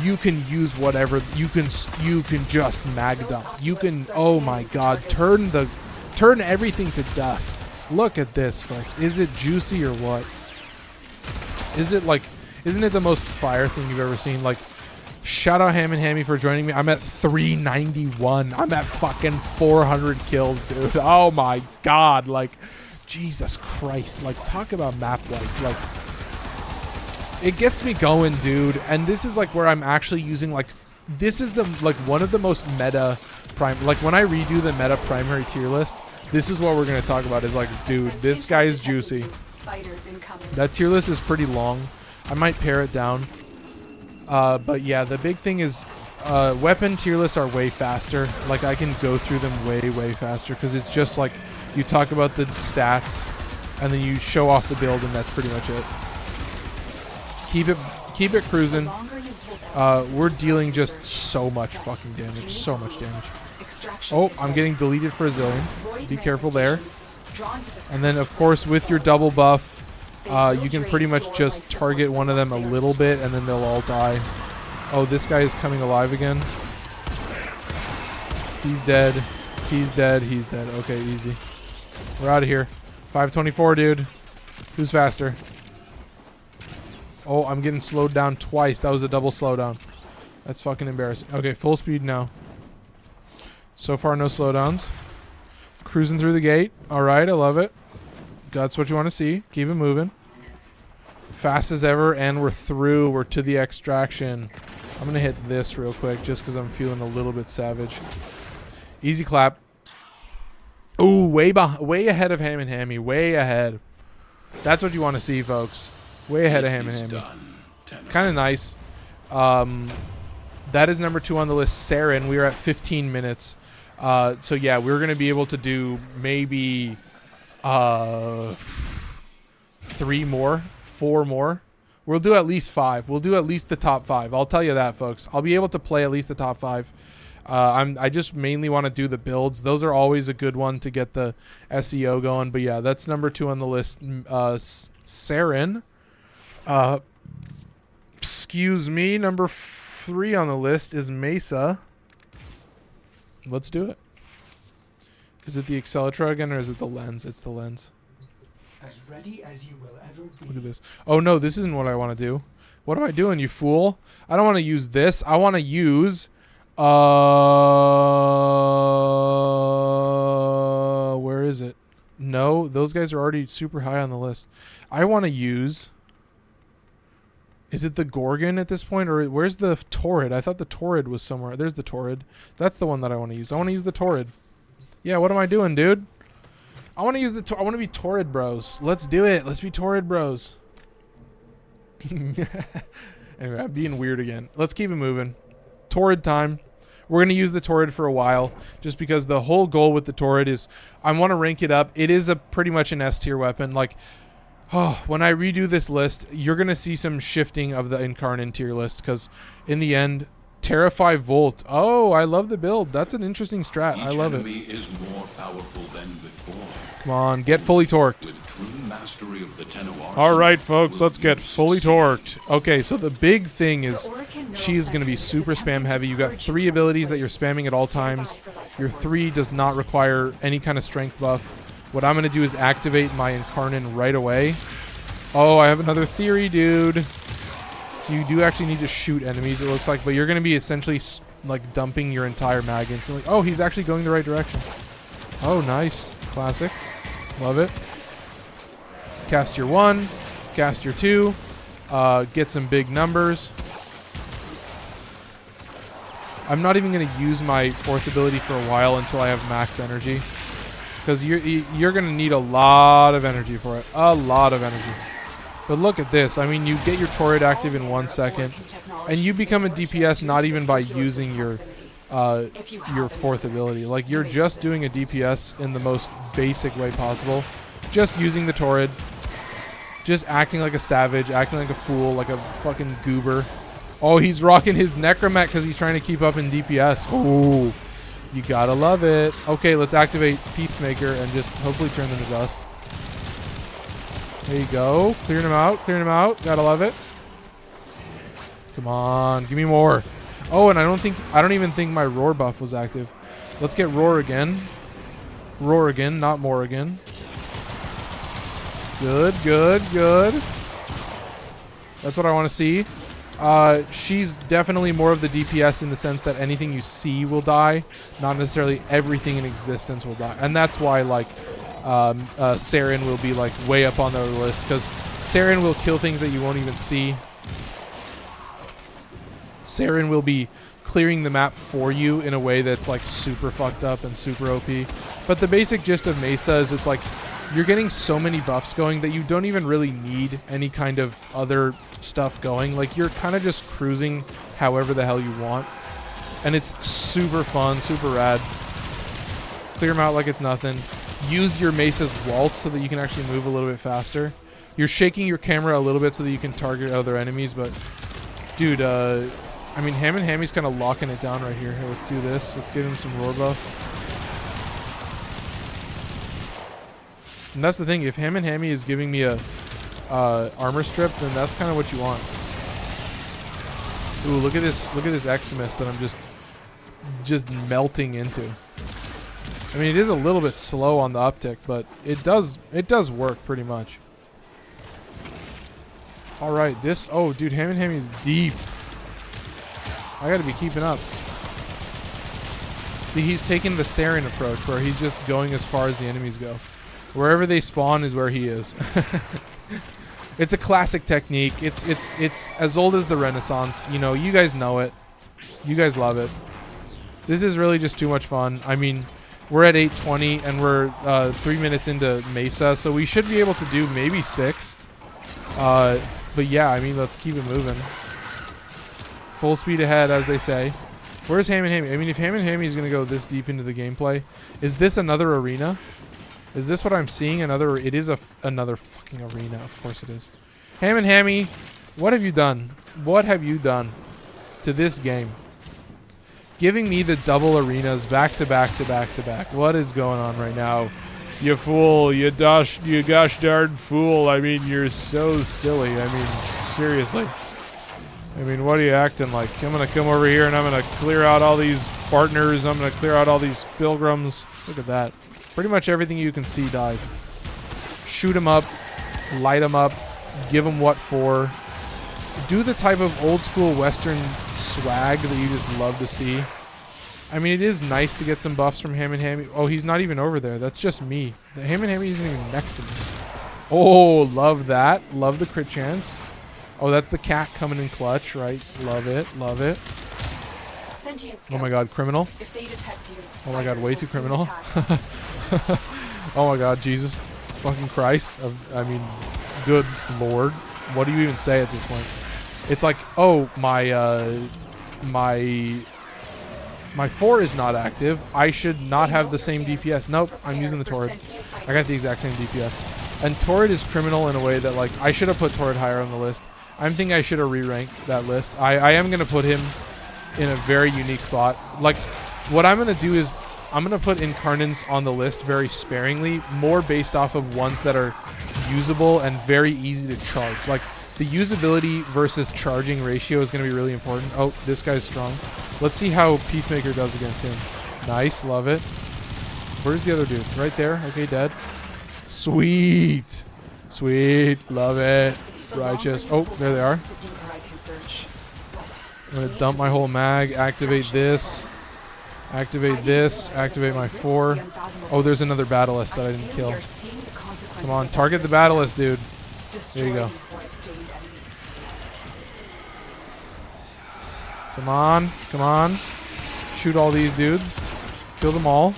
you can use whatever. You can just mag dump. You can, oh my God, turn everything to dust. Look at this, folks. Is it juicy or what? Is it like, isn't it the most fire thing you've ever seen? Like, shout out Ham and Hammy for joining me. I'm at 391. I'm at fucking 400 kills, dude. Oh my God. Like, Jesus Christ. Like, talk about map wipe. Like, it gets me going, dude. And this is like where I'm actually using, like, this is the, like, one of the most meta prime, like when I redo the meta primary tier list, this is what we're going to talk about is like, dude, this guy is juicy. That tier list is pretty long. I might pare it down. But yeah, the big thing is weapon tier lists are way faster. Like, I can go through them way faster because it's just like you talk about the stats and then you show off the build, and that's pretty much it. Keep it cruising. We're dealing just so much fucking damage. So much damage. Oh, I'm getting deleted for a zillion. Be careful there. And then, of course, with your double buff, you can pretty much just target one of them a little bit, and then they'll all die. Oh, this guy is coming alive again. He's dead. He's dead. He's dead. Okay, easy. We're out of here. 524, dude. Who's faster? Oh, I'm getting slowed down twice. That was a double slowdown. That's fucking embarrassing. Okay, full speed now. So far, no slowdowns. Cruising through the gate. All right, I love it. That's what you want to see. Keep it moving. Fast as ever, and we're through. We're to the extraction. I'm going to hit this real quick just because I'm feeling a little bit savage. Easy clap. Ooh, way ahead of Ham and Hammy. Way ahead. That's what you want to see, folks. Way ahead of Ham and Hammy. Kind of nice. That is number 2 on the list, Saryn. We are at 15 minutes. So, yeah, we're going to be able to do maybe 3 more, 4 more. We'll do at least 5. We'll do at least the top 5. I'll tell you that, folks. I'll be able to play at least the top 5. I just mainly want to do the builds. Those are always a good one to get the SEO going. But, yeah, that's number 2 on the list, Saryn. Excuse me, number 3 on the list is Mesa. Let's do it. Is it the Accelitra again, or is it the lens? It's the lens. As ready as you will ever be. Look at this. Oh no, this isn't what I want to do. What am I doing, you fool? I don't want to use this. I want to use where is it? No, those guys are already super high on the list. I want to use, is it the Gorgon at this point, or where's the Torrid? I thought the Torrid was somewhere. There's the Torrid. That's the one that I want to use. I want to use the Torrid. Yeah, what am I doing, dude? I want to use I want to be Torrid bros. Let's do it. Let's be Torrid bros. Anyway, I'm being weird again. Let's keep it moving. Torrid time. We're going to use the Torrid for a while, just because the whole goal with the Torrid is I want to rank it up. It is a pretty much an S tier weapon. Like, oh, when I redo this list, you're going to see some shifting of the Incarnate tier list, because in the end, Terrify Volt. Oh, I love the build. That's an interesting strat. I love it. Is more powerful than before. Come on, get fully torqued. With true mastery of the Tenno All right, folks, let's get fully torqued. Okay, so the big thing is she is going to be super spam heavy. You got 3 abilities that you're spamming at all times. Your 3 does not require any kind of strength buff. What I'm going to do is activate my Incarnate right away. Oh, I have another theory, dude. So you do actually need to shoot enemies, it looks like, but you're going to be essentially like dumping your entire mag instantly. Oh, he's actually going the right direction. Oh, nice. Classic. Love it. Cast your 1. Cast your 2. Get some big numbers. I'm not even going to use my 4th ability for a while until I have max energy, because you're going to need a lot of energy for it. A lot of energy. But look at this. I mean, you get your Torrid active in 1 second, and you become a DPS not even by using your 4th ability. Like, you're just doing a DPS in the most basic way possible. Just using the Torrid. Just acting like a savage, acting like a fool, like a fucking goober. Oh, he's rocking his Necromet because he's trying to keep up in DPS. Oh, you gotta love it. Okay, let's activate Peacemaker and just hopefully turn them to dust. There you go. Clearing him out. Clearing him out. Gotta love it. Come on. Give me more. Oh, and I don't even think my Roar buff was active. Let's get Roar again. Roar again, not more again. Good, good, good. That's what I want to see. She's definitely more of the DPS in the sense that anything you see will die. Not necessarily everything in existence will die. And that's why, like, Saryn will be like way up on the list, because Saryn will kill things that you won't even see. Saryn will be clearing the map for you in a way that's like super fucked up and super OP. But the basic gist of Mesa is it's like you're getting so many buffs going that you don't even really need any kind of other stuff going. Like, you're kind of just cruising however the hell you want, and it's super fun, super rad. Clear them out like it's nothing. Use your Mesa's waltz so that you can actually move a little bit faster. You're shaking your camera a little bit so that you can target other enemies, but dude, I mean, Ham and Hammy's kind of locking it down right here. Hey, let's do this. Let's give him some roar buff. And that's the thing. If Ham and Hammy is giving me a armor strip, then that's kind of what you want. Ooh, look at this! Look at this Eximus that I'm just melting into. I mean, it is a little bit slow on the uptick, but it does work pretty much. All right, this. Oh, dude, Ham and Hammy is deep. I gotta be keeping up. See, he's taking the Saryn approach, where he's just going as far as the enemies go. Wherever they spawn is where he is. It's a classic technique. It's as old as the Renaissance. You know, you guys know it. You guys love it. This is really just too much fun. I mean, we're at 8:20 and we're 3 minutes into Mesa, so we should be able to do maybe 6. But yeah, I mean, let's keep it moving. Full speed ahead, as they say. Where's Ham and Hammy? I mean, if Ham and Hammy is going to go this deep into the gameplay, is this another arena? Is this what I'm seeing? Another? It is another fucking arena. Of course it is. Ham and Hammy, what have you done? What have you done to this game? Giving me the double arenas back to back to back to back. What is going on right now? You fool. You gosh darn fool. I mean, you're so silly. I mean, seriously. I mean, what are you acting like? I'm going to come over here and I'm going to clear out all these partners. I'm going to clear out all these pilgrims. Look at that. Pretty much everything you can see dies. Shoot them up. Light them up. Give them what for. Do the type of old school Western swag that you just love to see. I mean, it is nice to get some buffs from Ham and Hammy. Oh, he's not even over there. That's just me. The Ham and Hammy isn't even next to me. Oh, love that. Love the crit chance. Oh, that's the cat coming in clutch, right? Love it. Love it. Oh my god, criminal. Oh my god, way too criminal. Oh my god, Jesus fucking Christ. I mean, good lord. What do you even say at this point? It's like, oh, my 4 is not active. I should not have the same DPS. Nope, I'm using the Torrid. I got the exact same DPS. And Torrid is criminal in a way that, like, I should have put Torrid higher on the list. I'm thinking I should have re-ranked that list. I am going to put him in a very unique spot. Like, what I'm going to do is I'm going to put Incarnants on the list very sparingly, more based off of ones that are usable and very easy to charge. Like, the usability versus charging ratio is going to be really important. Oh, this guy's strong. Let's see how Peacemaker does against him. Nice, love it. Where's the other dude? Right there. Okay, dead. Sweet. Sweet, love it. Righteous. Oh, there they are. I'm going to dump my whole mag, activate this, activate this, activate my 4. Oh, there's another Battlist that I didn't kill. Come on, target the Battlist, dude. There you go. Come on, come on. Shoot all these dudes. Kill them all.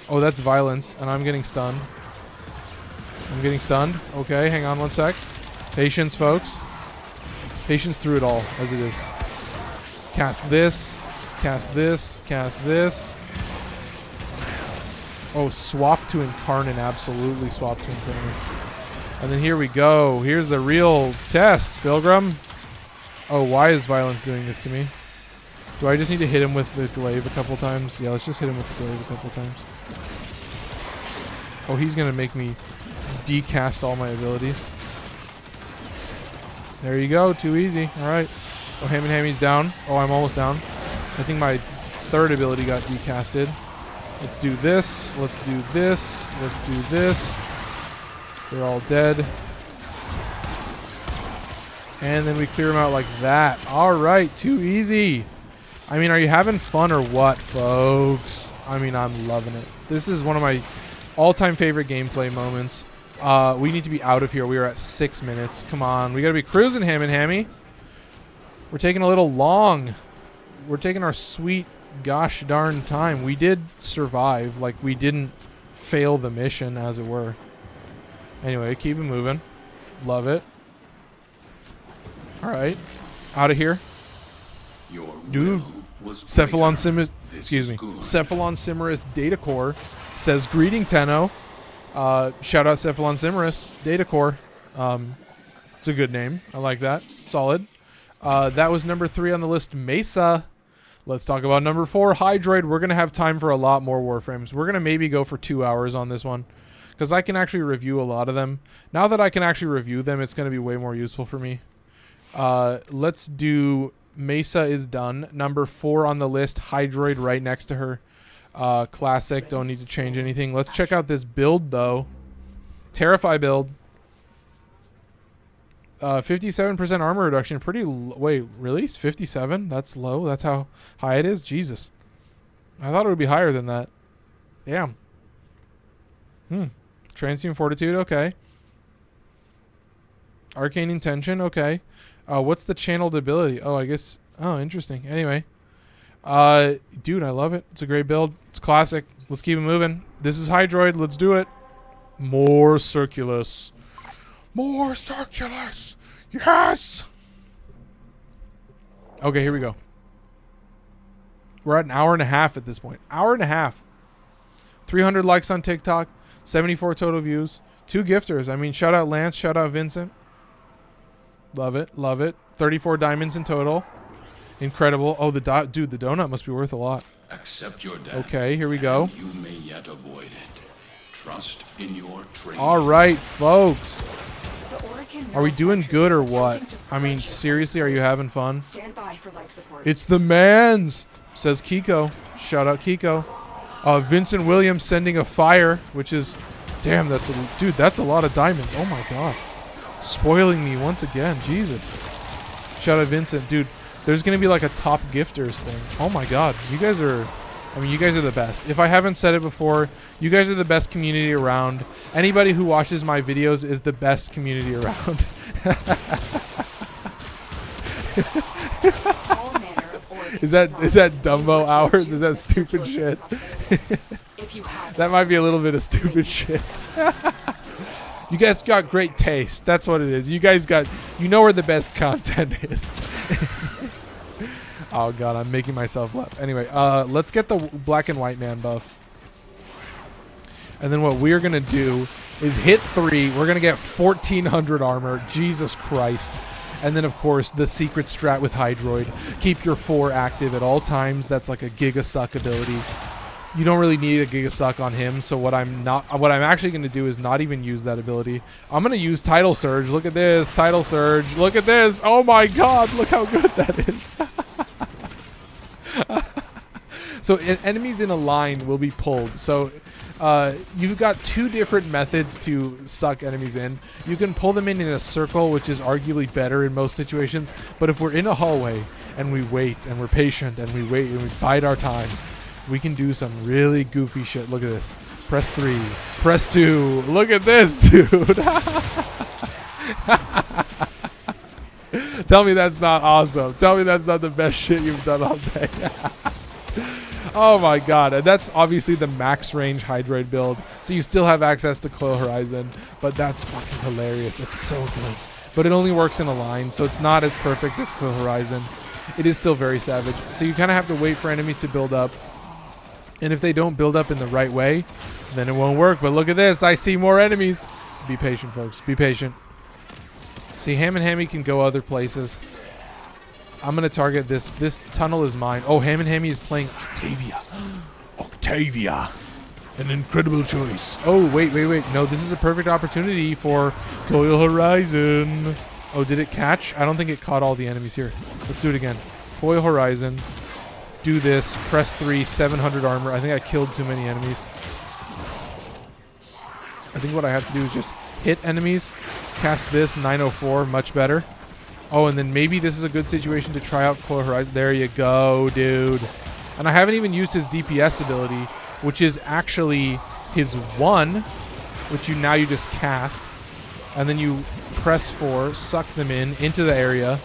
Oh, that's violence, and I'm getting stunned. I'm getting stunned. Okay, hang on one sec. Patience, folks. Patience through it all, as it is. Cast this. Cast this. Cast this. Oh, swap to Incarnate. Absolutely swap to Incarnate. And then here we go. Here's the real test, Pilgrim. Oh, why is violence doing this to me? Do I just need to hit him with the glaive a couple times? Yeah, let's just hit him with the glaive a couple times. Oh, he's going to make me decast all my abilities. There you go. Too easy. All right. Oh, Ham and Hammy's down. Oh, I'm almost down. I think my 3rd ability got decasted. Let's do this. Let's do this. Let's do this. They're all dead. And then we clear them out like that. All right. Too easy. I mean, are you having fun or what, folks? I mean, I'm loving it. This is one of my all-time favorite gameplay moments. We need to be out of here. We are at 6 minutes. Come on. We got to be cruising, Ham and Hammy. We're taking a little long. We're taking our sweet gosh darn time. We did survive. Like, we didn't fail the mission, as it were. Anyway, keep it moving. Love it. All right. Out of here. Dude. Cephalon Simus. Excuse me. Cephalon Simerus Data Core says, greeting, Tenno. Shout out Cephalon Simerus Data Core. It's a good name. I like that. Solid. That was number 3 on the list, Mesa. Let's talk about number 4, Hydroid. We're going to have time for a lot more Warframes. We're going to maybe go for 2 hours on this one, because I can actually review a lot of them. Now that I can actually review them, it's going to be way more useful for me. Let's do Mesa is done. Number 4 on the list, Hydroid right next to her. Classic, don't need to change anything. Let's check out this build, though. Terrify build. 57% armor reduction. Pretty wait, really? It's 57? That's low? That's how high it is? Jesus. I thought it would be higher than that. Damn. Transient Fortitude, okay. Arcane Intention, okay. What's the channeled ability? Oh, I guess... Oh, interesting. Anyway. Dude, I love it. It's a great build. It's classic. Let's keep it moving. This is Hydroid. Let's do it. More Circulus. More Circulus. Yes! Okay, here we go. We're at an hour and a half at this point. Hour and a half. 300 likes on TikTok. 74 total views. 2 gifters. I mean, shout out Lance. Shout out Vincent. Love it. Love it. 34 diamonds in total. Incredible. Oh, the donut must be worth a lot. Accept your death. Okay, here we go. You may yet avoid it. Trust in your training. All right, folks. Are we doing good or what? I mean, seriously, are you having fun? Stand by for life support. It's the mans, says Kiko. Shout out Kiko. Vincent Williams sending a fire, which is, damn, dude, that's a lot of diamonds. Oh my god. Spoiling me once again. Jesus. Shout out Vincent. Dude, there's going to be like a top gifters thing. Oh my god. You guys are the best. If I haven't said it before, you guys are the best community around. Anybody who watches my videos is the best community around. Is that Dumbo hours? Is that stupid shit? That might be a little bit of stupid shit. You guys got great taste. That's what it is. You guys you know where the best content is. Oh god, I'm making myself laugh. Anyway, let's get the black and white man buff. And then what we're going to do is hit 3. We're going to get 1400 armor. Jesus Christ. And then, of course, the secret strat with Hydroid. Keep your 4 active at all times. That's like a Giga Suck ability. You don't really need a Giga Suck on him. So what I'm actually going to do is not even use that ability. I'm going to use Tidal Surge. Look at this. Tidal Surge. Look at this. Oh my god. Look how good that is. So enemies in a line will be pulled. So you've got 2 different methods to suck enemies in. You can pull them in a circle, which is arguably better in most situations. But if we're in a hallway and we wait and we're patient and we wait and we bide our time, we can do some really goofy shit. Look at this. Press 3. Press 2. Look at this, dude. Tell me that's not awesome. Tell me that's not the best shit you've done all day. Oh my god. And that's obviously the max range Hydroid build. So you still have access to Coil Horizon. But that's fucking hilarious. It's so good. But it only works in a line. So it's not as perfect as Coil Horizon. It is still very savage. So you kind of have to wait for enemies to build up. And if they don't build up in the right way, then it won't work. But look at this. I see more enemies. Be patient, folks. Be patient. See, Ham and Hammy can go other places. I'm going to target this. This tunnel is mine. Oh, Ham and Hammy is playing Octavia. Octavia. An incredible choice. Oh, wait. No, this is a perfect opportunity for Coil Horizon. Oh, did it catch? I don't think it caught all the enemies here. Let's do it again. Coil Horizon. Do this. Press 3. 700 armor. I think I killed too many enemies. I think what I have to do is just hit enemies. Cast this. 904. Much better. Oh, and then maybe this is a good situation to try out Coil Horizon. There you go, dude. And I haven't even used his DPS ability, which is actually his 1, which you just cast. And then you press 4, suck them into the area.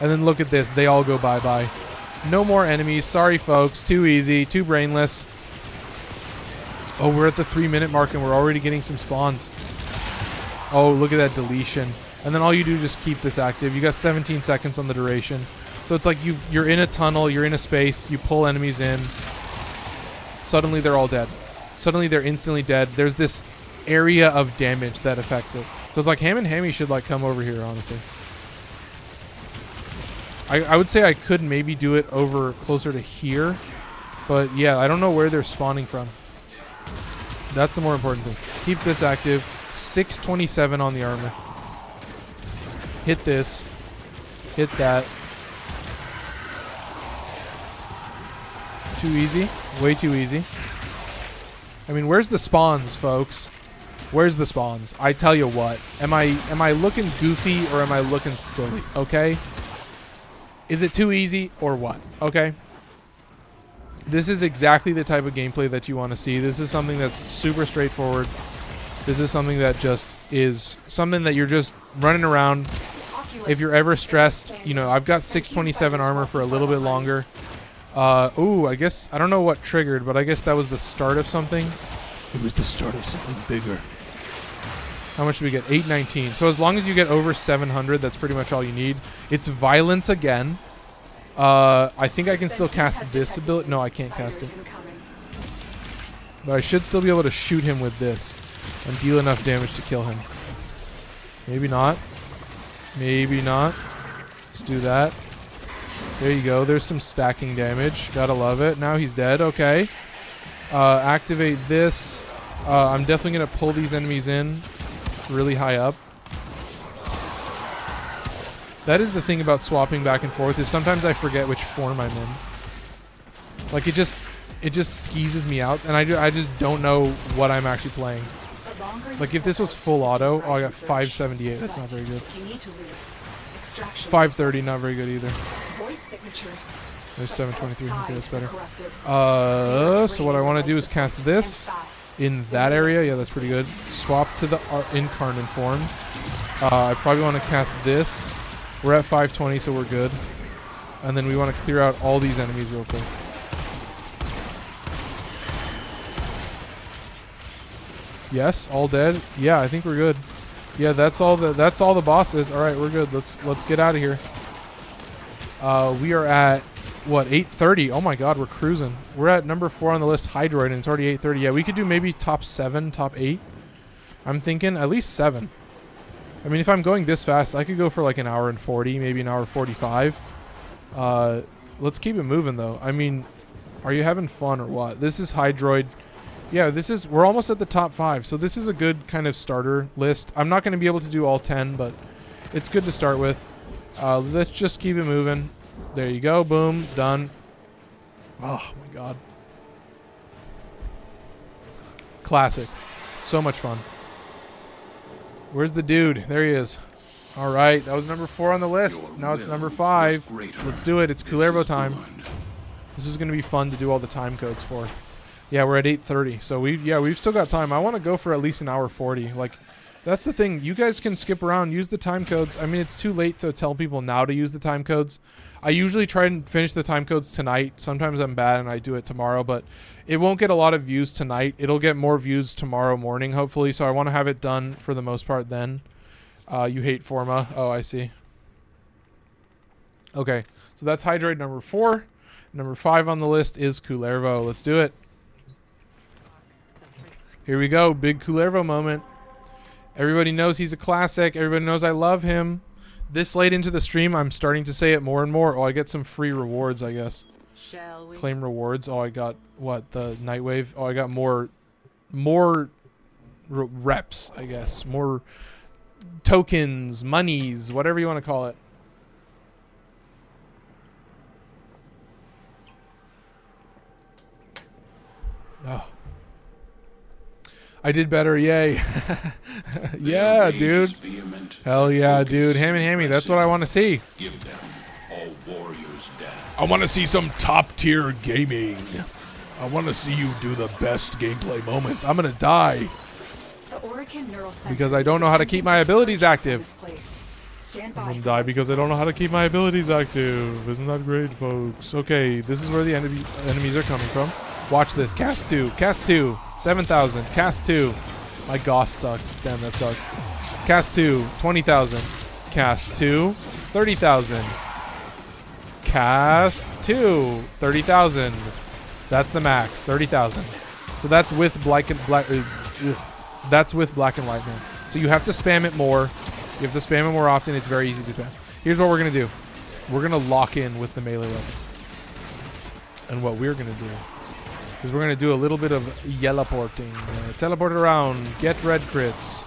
And then look at this. They all go bye-bye. No more enemies. Sorry, folks. Too easy. Too brainless. Oh, we're at the 3-minute mark, and we're already getting some spawns. Oh, look at that deletion. And then all you do is just keep this active. You got 17 seconds on the duration. So it's like you're in a tunnel, you're in a space, you pull enemies in. Suddenly they're all dead. Suddenly they're instantly dead. There's this area of damage that affects it. So it's like Ham and Hammy should like come over here, honestly. I would say I could maybe do it over closer to here. But yeah, I don't know where they're spawning from. That's the more important thing. Keep this active. 627 on the armor. Hit this. Hit that. Too easy. Way too easy. I mean, where's the spawns, folks? Where's the spawns? I tell you what. Am I looking goofy or am I looking silly? Okay. Is it too easy or what? Okay. This is exactly the type of gameplay that you want to see. This is something that's super straightforward. This is something that just is something that you're just running around. If you're ever stressed, you know, I've got 627 armor for a little bit longer. Ooh, I guess, I don't know what triggered, but I guess that was the start of something. It was the start of something bigger. How much do we get? 819. So as long as you get over 700, that's pretty much all you need. It's violence again. I think I can still cast this ability. No, I can't cast it. But I should still be able to shoot him with this and deal enough damage to kill him. Maybe not. Maybe not. Let's do that. There you go. There's some stacking damage. Gotta love it. Now he's dead. Okay. Activate this. I'm definitely going to pull these enemies in really high up. That is the thing about swapping back and forth, is sometimes I forget which form I'm in. Like, it just skeezes me out, and I just don't know what I'm actually playing. Like, if this was full auto, oh, I got 578. That's not very good. 530, not very good either. There's 723. Okay, that's better. So what I want to do is cast this in that area. Yeah, that's pretty good. Swap to the incarnate form. I probably want to cast this. We're at 520, so we're good. And then we want to clear out all these enemies real quick. Yes, all dead. Yeah, I think we're good. Yeah, that's all the bosses. All right, we're good. Let's get out of here. We are at what, 830? Oh my god, we're cruising. We're at number 4 on the list, Hydroid, and it's already 830. Yeah, we could do maybe top 7, top 8. I'm thinking at least 7. I mean, if I'm going this fast, I could go for like an hour and 40, maybe an hour 45. Let's keep it moving though. I mean, are you having fun or what? This is Hydroid. Yeah, we're almost at the top 5, so this is a good kind of starter list. I'm not going to be able to do all 10, but it's good to start with. Let's just keep it moving. There you go. Boom. Done. Oh, my God. Classic. So much fun. Where's the dude? There he is. All right. That was number 4 on the list. Now it's number 5. Let's do it. It's Kullervo time. This is going to be fun to do all the time codes for. Yeah, we're at 8:30. So we've still got time. I want to go for at least an hour 40. Like, that's the thing. You guys can skip around, use the time codes. I mean, it's too late to tell people now to use the time codes. I usually try and finish the time codes tonight. Sometimes I'm bad and I do it tomorrow, but it won't get a lot of views tonight. It'll get more views tomorrow morning, hopefully. So I want to have it done for the most part then. You hate Forma. Oh, I see. Okay, so that's Hydroid number 4. Number 5 on the list is Kullervo. Let's do it. Here we go. Big Kullervo moment. Everybody knows he's a classic. Everybody knows I love him. This late into the stream, I'm starting to say it more and more. Oh, I get some free rewards, I guess. Shall we? Claim rewards. Oh, I got, what, the Nightwave? Oh, I got more reps, I guess. More tokens, monies, whatever you want to call it. Oh. I did better, yay. Yeah, dude. Hell yeah, dude. Ham and Hammy, that's what I want to see. Give them all warriors down. I want to see some top tier gaming. I want to see you do the best gameplay moments. I'm going to die because I don't know how to keep my abilities active. I'm going to die because I don't know how to keep my abilities active. Isn't that great, folks? Okay, this is where the enemies are coming from. Watch this. Cast 2. Cast 2. 7,000. Cast 2. My Goss sucks. Damn, that sucks. Cast 2. 20,000. Cast 2. 30,000. Cast 2. 30,000. That's the max. 30,000. So that's with black and white, man. So you have to spam it more. You have to spam it more often. It's very easy to spam. Here's what we're going to do. We're going to lock in with the melee weapon. And what we're going to do is we're going to do a little bit of teleporting. Teleport around. Get red crits.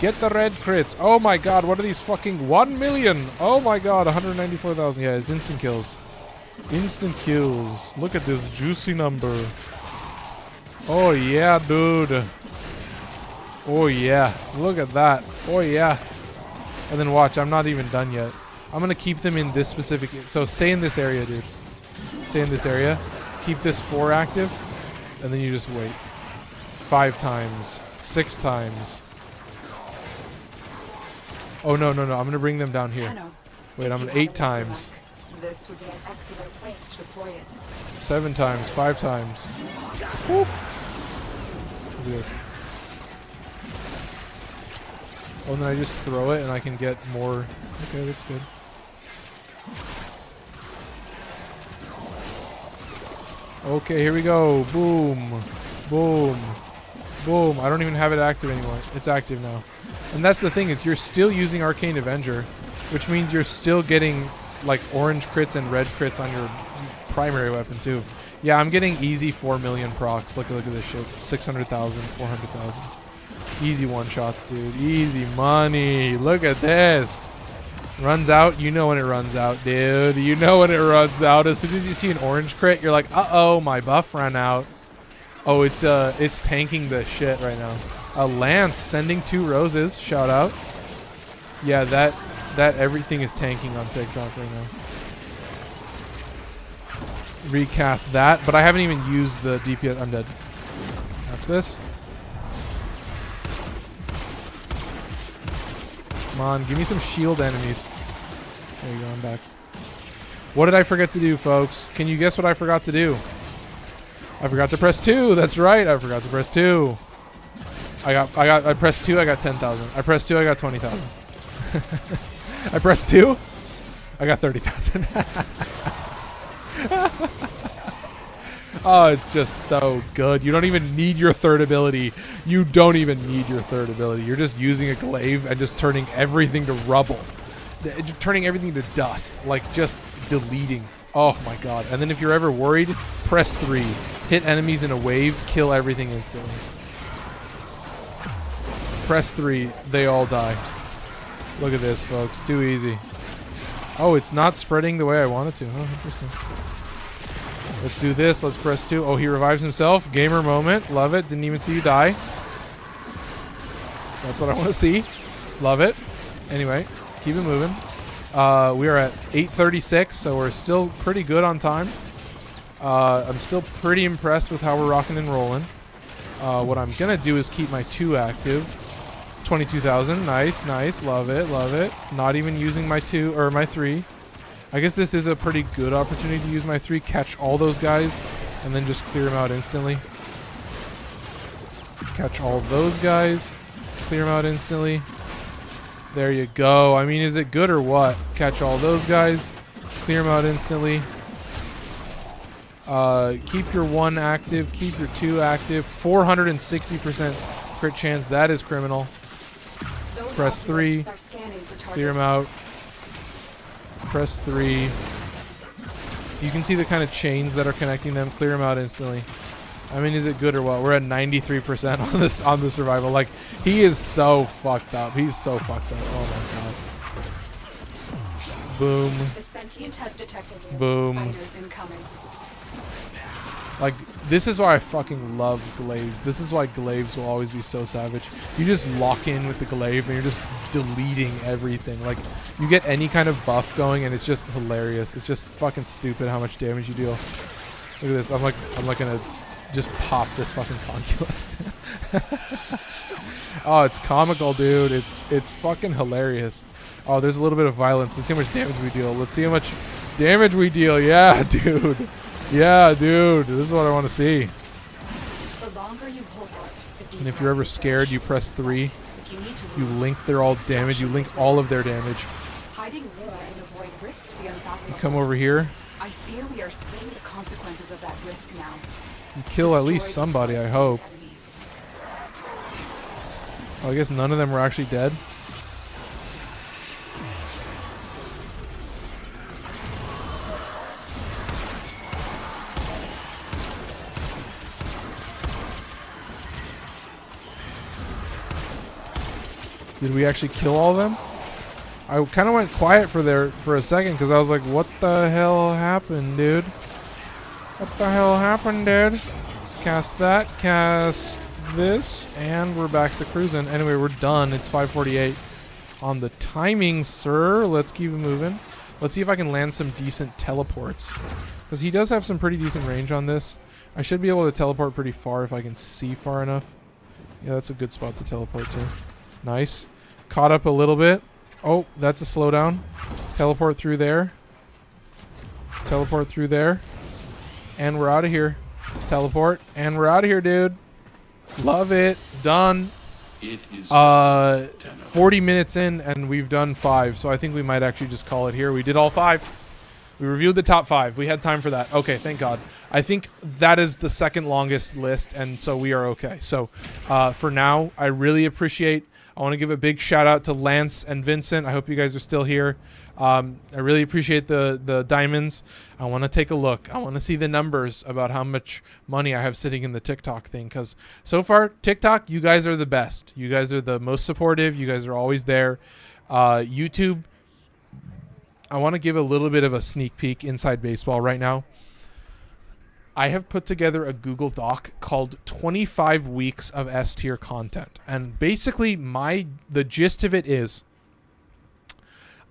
Get the red crits. Oh my god, what are these fucking 1 million? Oh my god, 194,000. Yeah, it's instant kills. Instant kills. Look at this juicy number. Oh yeah, dude. Oh yeah, look at that. Oh yeah. And then watch, I'm not even done yet. I'm gonna keep them in this specific, so stay in this area, dude. Stay in this area. Keep this 4 active, and then you just wait. 5 times, 6 times. Oh no, no, no, I'm gonna bring them down here. Wait, I'm gonna 8 times. This would be an excellent place to deploy it. 7 times, 5 times. Whoop. Look at this. Oh, and then I just throw it and I can get more. Okay, that's good. Okay, here we go. Boom. Boom. Boom. I don't even have it active anymore. It's active now. And that's the thing, is you're still using Arcane Avenger, which means you're still getting like orange crits and red crits on your primary weapon too. Yeah, I'm getting easy 4 million procs. Look at this shit. 600,000, 400,000. Easy one shots, dude. Easy money. Look at this. Runs out. You know when it runs out, dude. You know when it runs out. As soon as you see an orange crit, you're like, uh-oh, my buff ran out. Oh, it's tanking the shit right now. A Lance sending 2 roses. Shout out. Yeah, that everything is tanking on TikTok right now. Recast that, but I haven't even used the DPS. I'm dead. Watch this. Come on, give me some shield enemies. There you go, I'm back. What did I forget to do, folks? Can you guess what I forgot to do? I forgot to press 2. That's right, I forgot to press 2. I pressed 2, I got 10,000. I pressed 2, I got 20,000. I pressed 2, I got 30,000. Oh, it's just so good. You don't even need your third ability. You don't even need your third ability. You're just using a glaive and just turning everything to rubble. Turning everything to dust. Like, just deleting. Oh my god. And then if you're ever worried, press 3. Hit enemies in a wave, kill everything instantly. Press 3, they all die. Look at this, folks. Too easy. Oh, it's not spreading the way I want it to. Oh, interesting. Let's do this. Let's press 2. Oh, he revives himself. Gamer moment. Love it. Didn't even see you die. That's what I want to see. Love it. Anyway, keep it moving. We are at 8:36, so we're still pretty good on time. I'm still pretty impressed with how we're rocking and rolling. What I'm going to do is keep my 2 active. 22,000. Nice, nice. Love it, love it. Not even using my 2 or my 3. I guess this is a pretty good opportunity to use my 3, catch all those guys, and then just clear them out instantly. Catch all those guys, clear them out instantly. There you go. I mean, is it good or what? Catch all those guys, clear them out instantly. Keep your 1 active, keep your 2 active. 460% crit chance. That is criminal. Press 3, clear them out. Press 3. You can see the kind of chains that are connecting them. Clear them out instantly. I mean, is it good or what? We're at 93% on the survival. Like, he is so fucked up. He's so fucked up. Oh my god. Boom. The sentient has detected you. Boom. Fighters incoming. Like, this is why I fucking love glaives. This is why glaives will always be so savage. You just lock in with the glaive and you're just deleting everything. Like, you get any kind of buff going and it's just hilarious. It's just fucking stupid how much damage you deal. Look at this. I'm like gonna just pop this fucking conculus. Oh, it's comical, dude. It's fucking hilarious. Oh, there's a little bit of violence. Let's see how much damage we deal. Let's see how much damage we deal. Yeah, dude. Yeah, dude. This is what I want to see. The longer you hold out, and if you're ever scared, you press 3. You link their all damage. You link all of their damage. Hiding lower and avoid risk to the unfathomable. You come over here. I fear we are seeing the consequences of that risk now. You kill at least somebody, I hope. Oh, I guess none of them were actually dead. Did we actually kill all of them? I kind of went quiet for a second because I was like, what the hell happened, dude? What the hell happened, dude? Cast that. Cast this, and we're back to cruising. Anyway, we're done. It's 5:48 on the timing, sir. Let's keep it moving. Let's see if I can land some decent teleports, because he does have some pretty decent range on this. I should be able to teleport pretty far if I can see far enough. Yeah, that's a good spot to teleport to. Nice. Caught up a little bit. Oh, that's a slowdown. Teleport through there. Teleport through there. And we're out of here. Teleport. And we're out of here, dude. Love it. Done. It is 40 minutes in, and we've done 5. So I think we might actually just call it here. We did all 5. We reviewed the top 5. We had time for that. Okay, thank God. I think that is the second longest list, and so we are okay. So for now, I really appreciate. I want to give a big shout out to Lance and Vincent. I hope you guys are still here. I really appreciate the diamonds. I want to take a look. I want to see the numbers about how much money I have sitting in the TikTok thing, because so far, TikTok, you guys are the best. You guys are the most supportive. You guys are always there. YouTube, I want to give a little bit of a sneak peek inside baseball right now. I have put together a Google Doc called 25 weeks of S tier content. And basically the gist of it is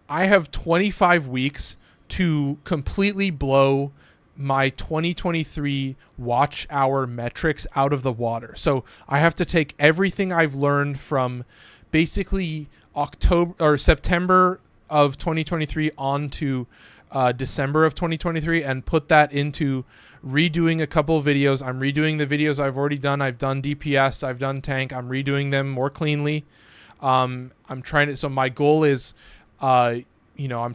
I have 25 weeks to completely blow my 2023 watch hour metrics out of the water. So I have to take everything I've learned from basically October or September of 2023 on to December of 2023 and put that into redoing a couple of videos. I'm redoing the videos I've already done. I've done DPS, I've done tank. I'm redoing them more cleanly. I'm trying to, so my goal is, I'm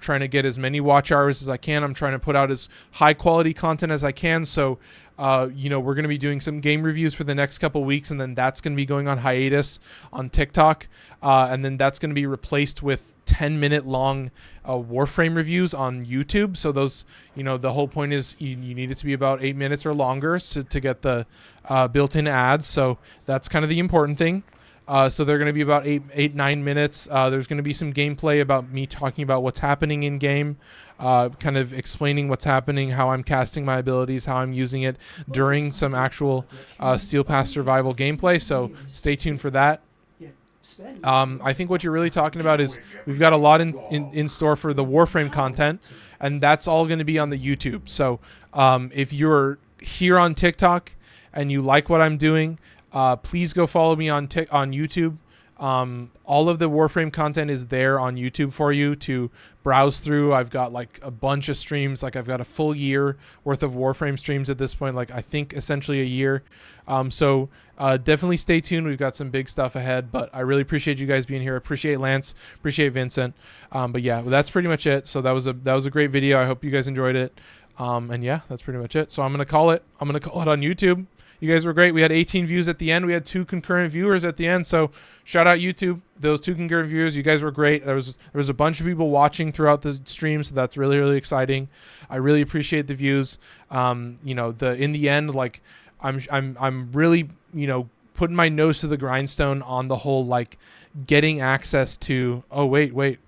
trying to get as many watch hours as I can. I'm trying to put out as high quality content as I can. So, we're going to be doing some game reviews for the next couple of weeks, and then that's going to be going on hiatus on TikTok. And then that's going to be replaced with 10-minute long Warframe reviews on YouTube. So those, the whole point is you need it to be about 8 minutes or longer to get the built-in ads. So that's kind of the important thing. So they're going to be about 9 minutes. There's going to be some gameplay about me talking about what's happening in game, kind of explaining what's happening, how I'm casting my abilities, how I'm using it during some actual Steel Pass survival gameplay. So stay tuned for that. I think what you're really talking about is we've got a lot in store for the Warframe content, and that's all going to be on the YouTube. So if you're here on TikTok and you like what I'm doing, please go follow me on YouTube. All of the Warframe content is there on YouTube for you to browse through. I've got like a bunch of streams. Like I've got a full year worth of Warframe streams at this point. Like I think essentially a year. So definitely stay tuned. We've got some big stuff ahead, but I really appreciate you guys being here. Appreciate Lance, appreciate Vincent. But yeah, that's pretty much it. So that was a great video. I hope you guys enjoyed it. And yeah, that's pretty much it. So I'm going to call it on YouTube. You guys were great. We had 18 views at the end. We had 2 concurrent viewers at the end. So shout out YouTube. Those 2 concurrent viewers, you guys were great. There was a bunch of people watching throughout the stream, so that's really, really exciting. I really appreciate the views. In the end, like I'm really, putting my nose to the grindstone on the whole, like getting access to, oh wait.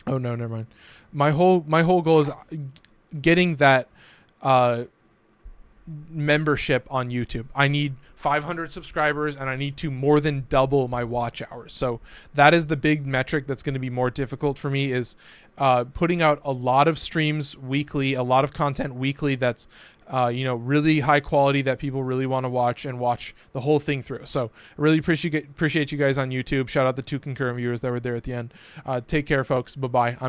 Oh no, never mind. My whole goal is getting that membership on YouTube. I need 500 subscribers, and I need to more than double my watch hours. So that is the big metric that's going to be more difficult for me, is putting out a lot of streams weekly, a lot of content weekly that's really high quality that people really want to watch and watch the whole thing through. So I really appreciate you guys on YouTube. Shout out the 2 concurrent viewers that were there at the end. Take care, folks. Bye-bye. I'm